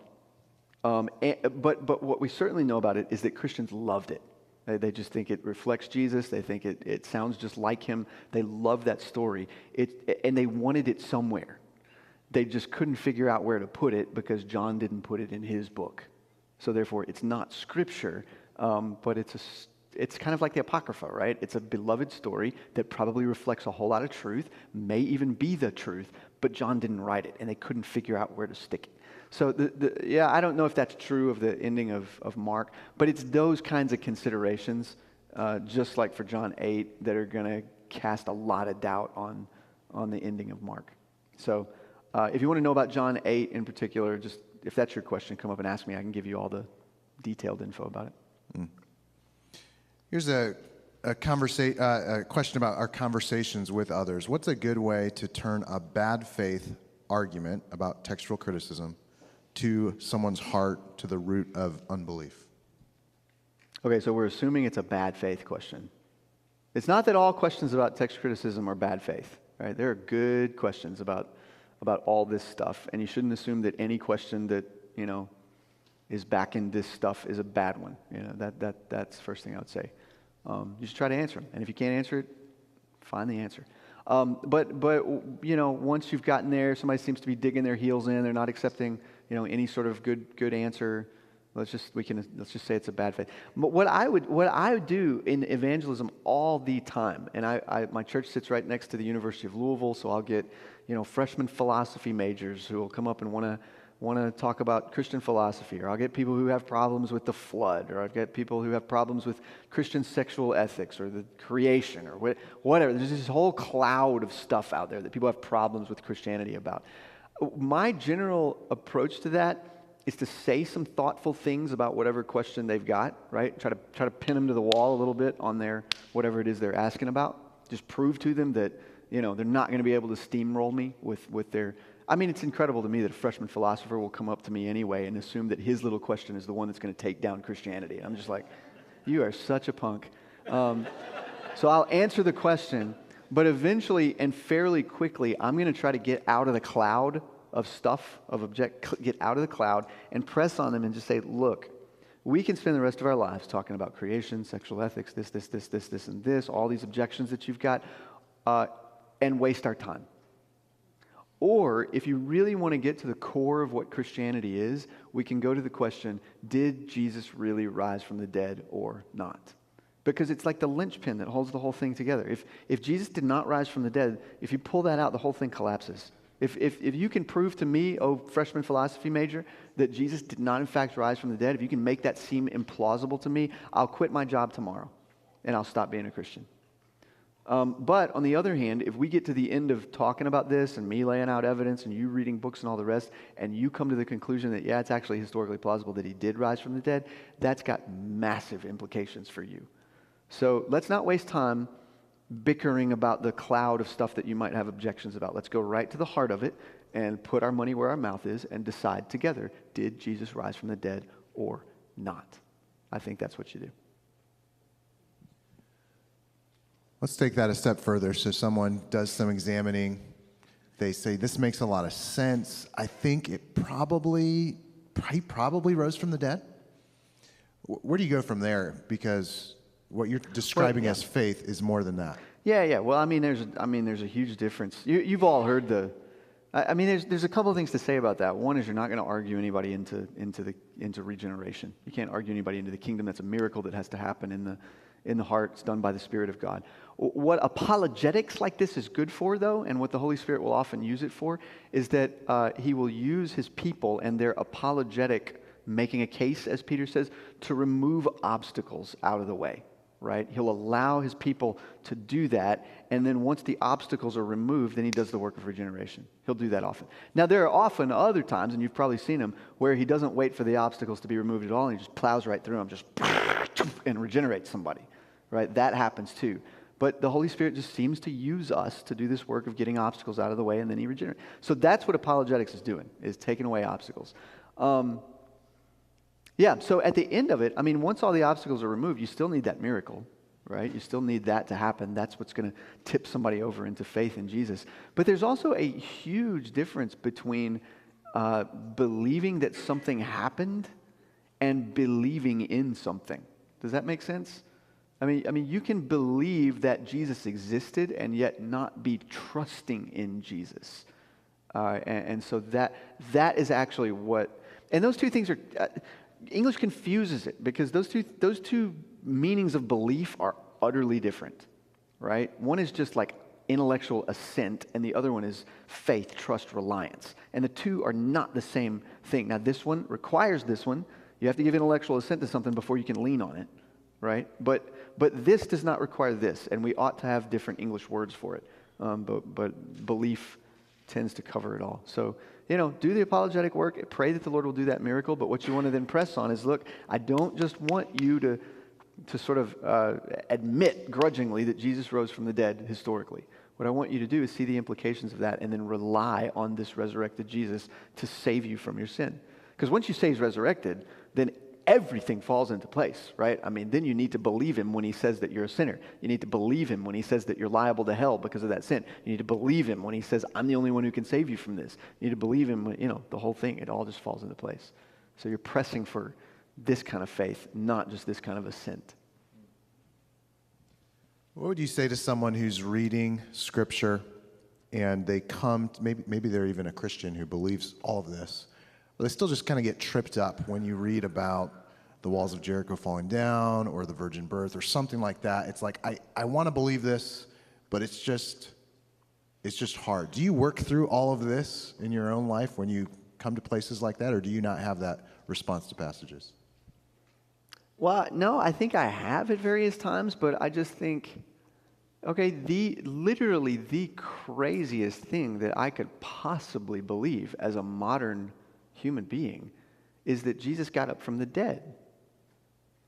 what we certainly know about it is that Christians loved it. They just think it reflects Jesus. They think it sounds just like him. They love that story. And they wanted it somewhere. They just couldn't figure out where to put it because John didn't put it in his book. So therefore, it's not scripture, but it's kind of like the Apocrypha, right? It's a beloved story that probably reflects a whole lot of truth, may even be the truth, but John didn't write it, and they couldn't figure out where to stick it. So, I don't know if that's true of the ending of Mark, but it's those kinds of considerations, just like for John 8, that are going to cast a lot of doubt on the ending of Mark. So, if you want to know about John 8 in particular, just if that's your question, come up and ask me. I can give you all the detailed info about it. Here's a question about our conversations with others. What's a good way to turn a bad faith argument about textual criticism to someone's heart, to the root of unbelief? Okay, so we're assuming it's a bad faith question. It's not that all questions about text criticism are bad faith, right? There are good questions about all this stuff, and you shouldn't assume that any question that, is back in this stuff is a bad one. That's the first thing I would say. You should try to answer them, and if you can't answer it, find the answer. But once you've gotten there, somebody seems to be digging their heels in. They're not accepting, any sort of good answer. Let's just say it's a bad faith. But what I would do in evangelism all the time, and my church sits right next to the University of Louisville, so I'll get freshman philosophy majors who will come up and want to talk about Christian philosophy, or I'll get people who have problems with the flood, or I'll get people who have problems with Christian sexual ethics, or the creation, or whatever. There's this whole cloud of stuff out there that people have problems with Christianity about. My general approach to that is to say some thoughtful things about whatever question they've got, right? Try to pin them to the wall a little bit on their whatever it is they're asking about. Just prove to them that they're not going to be able to steamroll me with their. I mean, it's incredible to me that a freshman philosopher will come up to me anyway and assume that his little question is the one that's going to take down Christianity. I'm just like, you are such a punk. So I'll answer the question, but eventually and fairly quickly, I'm going to try to get out of the cloud of stuff, get out of the cloud and press on them and just say, look, we can spend the rest of our lives talking about creation, sexual ethics, this, and this, all these objections that you've got, and waste our time. Or if you really want to get to the core of what Christianity is, we can go to the question, did Jesus really rise from the dead or not? because it's like the linchpin that holds the whole thing together. If Jesus did not rise from the dead, if you pull that out, the whole thing collapses. If you can prove to me, oh freshman philosophy major, that Jesus did not in fact rise from the dead, if you can make that seem implausible to me, I'll quit my job tomorrow and I'll stop being a Christian. But on the other hand, if we get to the end of talking about this and me laying out evidence and you reading books and all the rest, and you come to the conclusion that, yeah, it's actually historically plausible that he did rise from the dead, that's got massive implications for you. So let's not waste time bickering about the cloud of stuff that you might have objections about. Let's go right to the heart of it and put our money where our mouth is and decide together, did Jesus rise from the dead or not? I think that's what you do. Let's take that a step further. So someone does some examining. They say, this makes a lot of sense. I think he probably rose from the dead. Where do you go from there? Because what you're describing as faith is more than that. Yeah. Well, there's a huge difference. You've all heard there's a couple of things to say about that. One is you're not going to argue anybody into regeneration. You can't argue anybody into the kingdom. That's a miracle that has to happen in the heart. It's done by the Spirit of God. What apologetics like this is good for, though, and what the Holy Spirit will often use it for, is that he will use his people and their apologetic making a case, as Peter says, to remove obstacles out of the way, right? He'll allow his people to do that, and then once the obstacles are removed, then he does the work of regeneration. He'll do that often. Now, there are often other times, and you've probably seen him, where he doesn't wait for the obstacles to be removed at all, and he just plows right through them, just and regenerates somebody, right? That happens too. But the Holy Spirit just seems to use us to do this work of getting obstacles out of the way, and then he regenerates. So that's what apologetics is doing, is taking away obstacles. So at the end of it, once all the obstacles are removed, you still need that miracle, right? You still need that to happen. That's what's going to tip somebody over into faith in Jesus. But there's also a huge difference between believing that something happened and believing in something. Does that make sense? You can believe that Jesus existed and yet not be trusting in Jesus. And so that is actually what, and those two things are, English confuses it because those two meanings of belief are utterly different, right? One is just like intellectual assent, and the other one is faith, trust, reliance. And the two are not the same thing. Now, this one requires this one. You have to give intellectual assent to something before you can lean on it, right? But this does not require this, and we ought to have different English words for it. But belief tends to cover it all. So, do the apologetic work, pray that the Lord will do that miracle, but what you want to then press on is, look, I don't just want you to sort of admit grudgingly that Jesus rose from the dead historically. What I want you to do is see the implications of that and then rely on this resurrected Jesus to save you from your sin. Because once you say he's resurrected, then everything falls into place, right? Then you need to believe him when he says that you're a sinner. You need to believe him when he says that you're liable to hell because of that sin. You need to believe him when he says, I'm the only one who can save you from this. You need to believe him when, the whole thing, it all just falls into place. So you're pressing for this kind of faith, not just this kind of assent. What would you say to someone who's reading Scripture and they come, maybe they're even a Christian who believes all of this, but they still just kind of get tripped up when you read about the walls of Jericho falling down or the virgin birth or something like that? It's like, I want to believe this, but it's just hard. Do you work through all of this in your own life when you come to places like that, or do you not have that response to passages? Well, no, I think I have at various times, but I just think, okay, literally the craziest thing that I could possibly believe as a modern human being is that Jesus got up from the dead.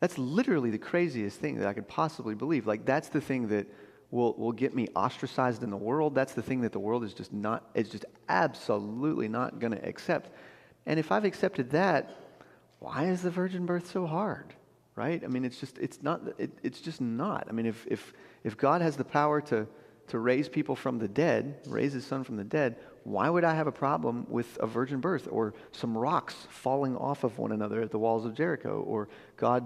That's literally the craziest thing that I could possibly believe. Like, that's the thing that will get me ostracized in the world. That's the thing that the world is just absolutely not going to accept. And if I've accepted that, why is the virgin birth so hard? Right? It's just not. If God has the power to raise people from the dead, raise his son from the dead, why would I have a problem with a virgin birth or some rocks falling off of one another at the walls of Jericho, or God,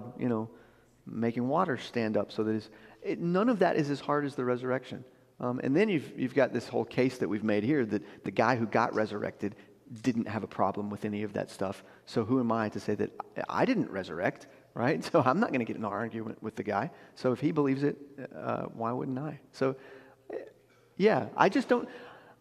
making water stand up so that none of that is as hard as the resurrection. And then you've got this whole case that we've made here that the guy who got resurrected didn't have a problem with any of that stuff. So who am I to say that I didn't resurrect? right? So I'm not going to get in an argument with the guy. So if he believes it, why wouldn't I? So, yeah, I don't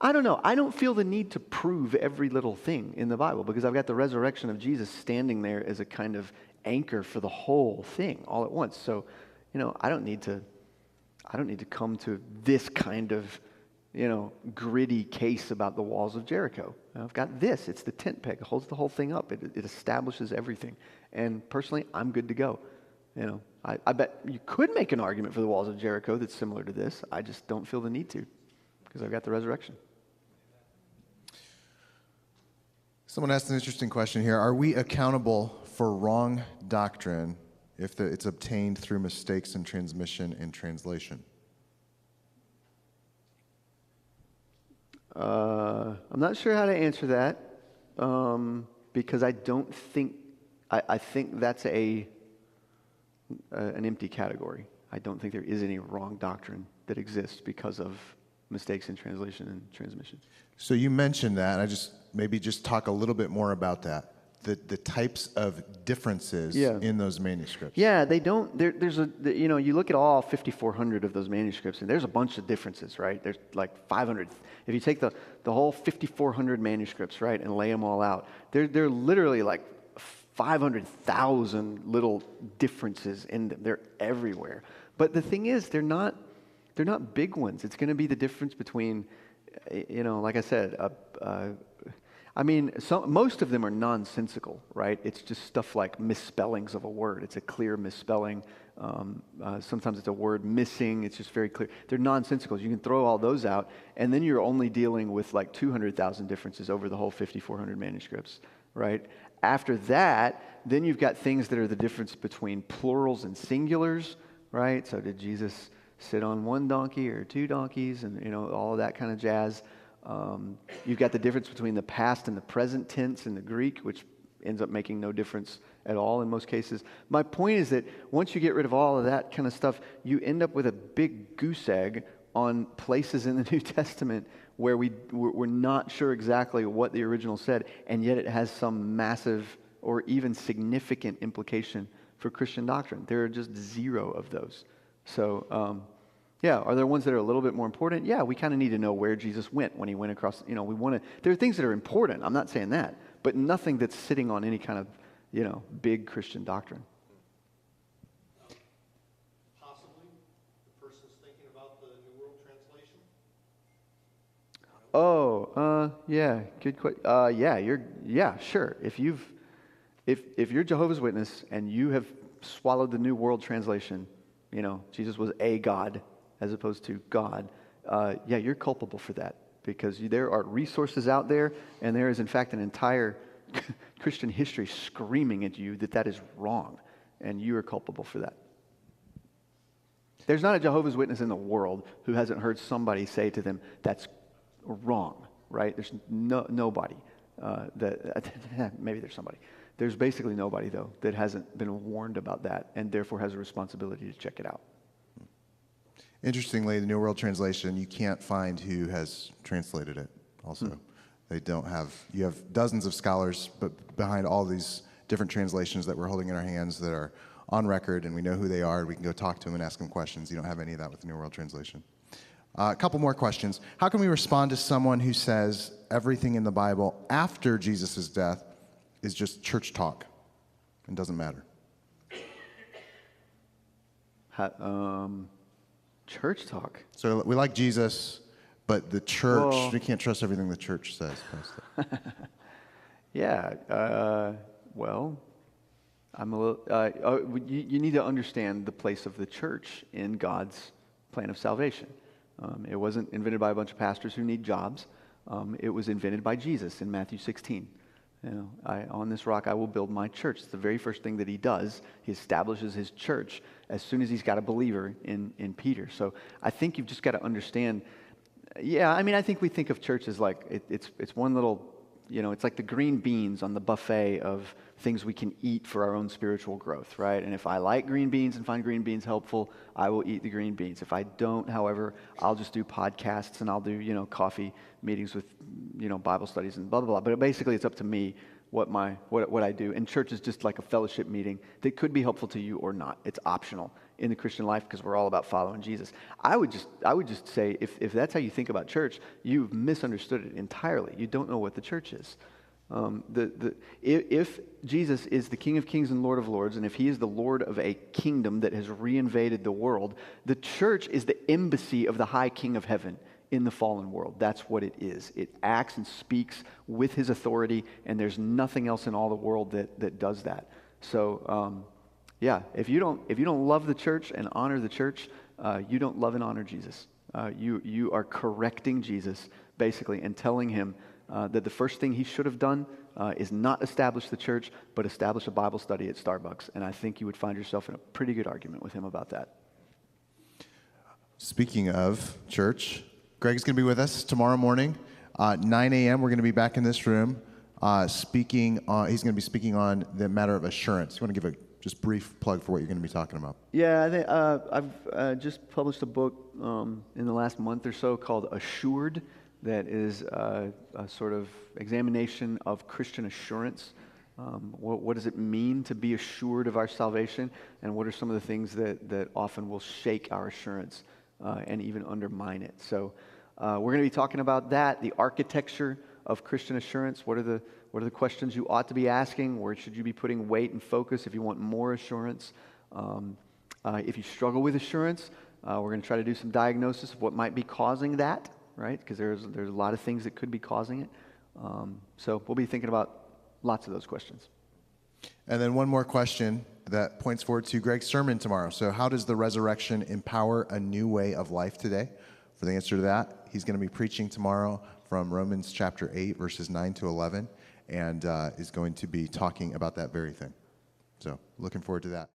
know. I don't feel the need to prove every little thing in the Bible because I've got the resurrection of Jesus standing there as a kind of anchor for the whole thing all at once. So, I don't need to come to this kind of, gritty case about the walls of Jericho. I've got this. It's the tent peg. It holds the whole thing up. It establishes everything. And personally, I'm good to go. I bet you could make an argument for the walls of Jericho that's similar to this. I just don't feel the need to because I've got the resurrection. Someone asked an interesting question here. Are we accountable for wrong doctrine if it's obtained through mistakes in transmission and translation? I'm not sure how to answer that because I don't think I think that's an empty category. I don't think there is any wrong doctrine that exists because of mistakes in translation and transmission. So you mentioned that. Maybe just talk a little bit more about that. The types of differences in those manuscripts. Yeah, they don't. You look at all 5,400 of those manuscripts, and there's a bunch of differences, right? There's like 500. If you take the whole 5,400 manuscripts, right, and lay them all out, they're literally like 500,000 little differences in them. They're everywhere. But the thing is, they're not big ones. It's going to be the difference between, like I said, most of them are nonsensical, right? It's just stuff like misspellings of a word. It's a clear misspelling. Sometimes it's a word missing. It's just very clear. They're nonsensicals. You can throw all those out, and then you're only dealing with like 200,000 differences over the whole 5,400 manuscripts, right? After that, then you've got things that are the difference between plurals and singulars, right? So did Jesus sit on one donkey or two donkeys, and all of that kind of jazz. You've got the difference between the past and the present tense in the Greek, which ends up making no difference at all in most cases. My point is that once you get rid of all of that kind of stuff, you end up with a big goose egg on places in the New Testament where we're not sure exactly what the original said, and yet it has some massive or even significant implication for Christian doctrine. There are just zero of those. So, are there ones that are a little bit more important? Yeah, we kind of need to know where Jesus went when he went across. There are things that are important. I'm not saying that, but nothing that's sitting on any kind of, big Christian doctrine. Possibly, the person's thinking about the New World Translation. Yeah, good question. Sure. If you're Jehovah's Witness and you have swallowed the New World Translation, Jesus was a God as opposed to God, you're culpable for that because there are resources out there, and there is in fact an entire Christian history screaming at you that is wrong, and you are culpable for that. There's not a Jehovah's Witness in the world who hasn't heard somebody say to them, that's wrong, right? There's nobody maybe there's somebody. There's basically nobody, though, that hasn't been warned about that and therefore has a responsibility to check it out. Interestingly, the New World Translation, you can't find who has translated it also. They don't have, you have dozens of scholars, but behind all these different translations that we're holding in our hands that are on record, and we know who they are, we can go talk to them and ask them questions. You don't have any of that with the New World Translation. A couple more questions. How can we respond to someone who says everything in the Bible after Jesus' death is just church talk and doesn't matter? Church talk? So we like Jesus, but the church, we can't trust everything the church says. I'm a little. You need to understand the place of the church in God's plan of salvation. It wasn't invented by a bunch of pastors who need jobs. It was invented by Jesus in Matthew 16. On this rock I will build my church. It's the very first thing that he does. He establishes his church as soon as he's got a believer in Peter. So I think you've just got to understand. I think we think of church as like it's one little. It's like the green beans on the buffet of things we can eat for our own spiritual growth, right? And if I like green beans and find green beans helpful, I will eat the green beans. If I don't, however, I'll just do podcasts and I'll do, coffee meetings with, Bible studies and blah, blah, blah. But basically it's up to me what I do. And church is just like a fellowship meeting that could be helpful to you or not. It's optional in the Christian life because we're all about following Jesus. I would just say if that's how you think about church, you've misunderstood it entirely. You don't know what the church is. If Jesus is the King of Kings and Lord of Lords, and if he is the Lord of a kingdom that has reinvaded the world, the church is the embassy of the high King of heaven in the fallen world. That's what it is. It acts and speaks with his authority, and there's nothing else in all the world that does that. So, if you don't love the church and honor the church, you don't love and honor Jesus. You are correcting Jesus, basically, and telling him that the first thing he should have done is not establish the church, but establish a Bible study at Starbucks. And I think you would find yourself in a pretty good argument with him about that. Speaking of church, Greg's going to be with us tomorrow morning. 9 a.m., we're going to be back in this room speaking on, he's going to be speaking on the matter of assurance. You want to give a just brief plug for what you're going to be talking about? Yeah, I think, I've just published a book in the last month or so called Assured, that is a sort of examination of Christian assurance. What does it mean to be assured of our salvation, and what are some of the things that often will shake our assurance and even undermine it? So we're going to be talking about that, the architecture of Christian assurance. What are the questions you ought to be asking? Where should you be putting weight and focus if you want more assurance? If you struggle with assurance, we're going to try to do some diagnosis of what might be causing that, right? Because there's a lot of things that could be causing it. So we'll be thinking about lots of those questions. And then one more question that points forward to Greg's sermon tomorrow. So how does the resurrection empower a new way of life today? For the answer to that, he's going to be preaching tomorrow from Romans chapter 8, verses 9 to 11, and is going to be talking about that very thing. So looking forward to that.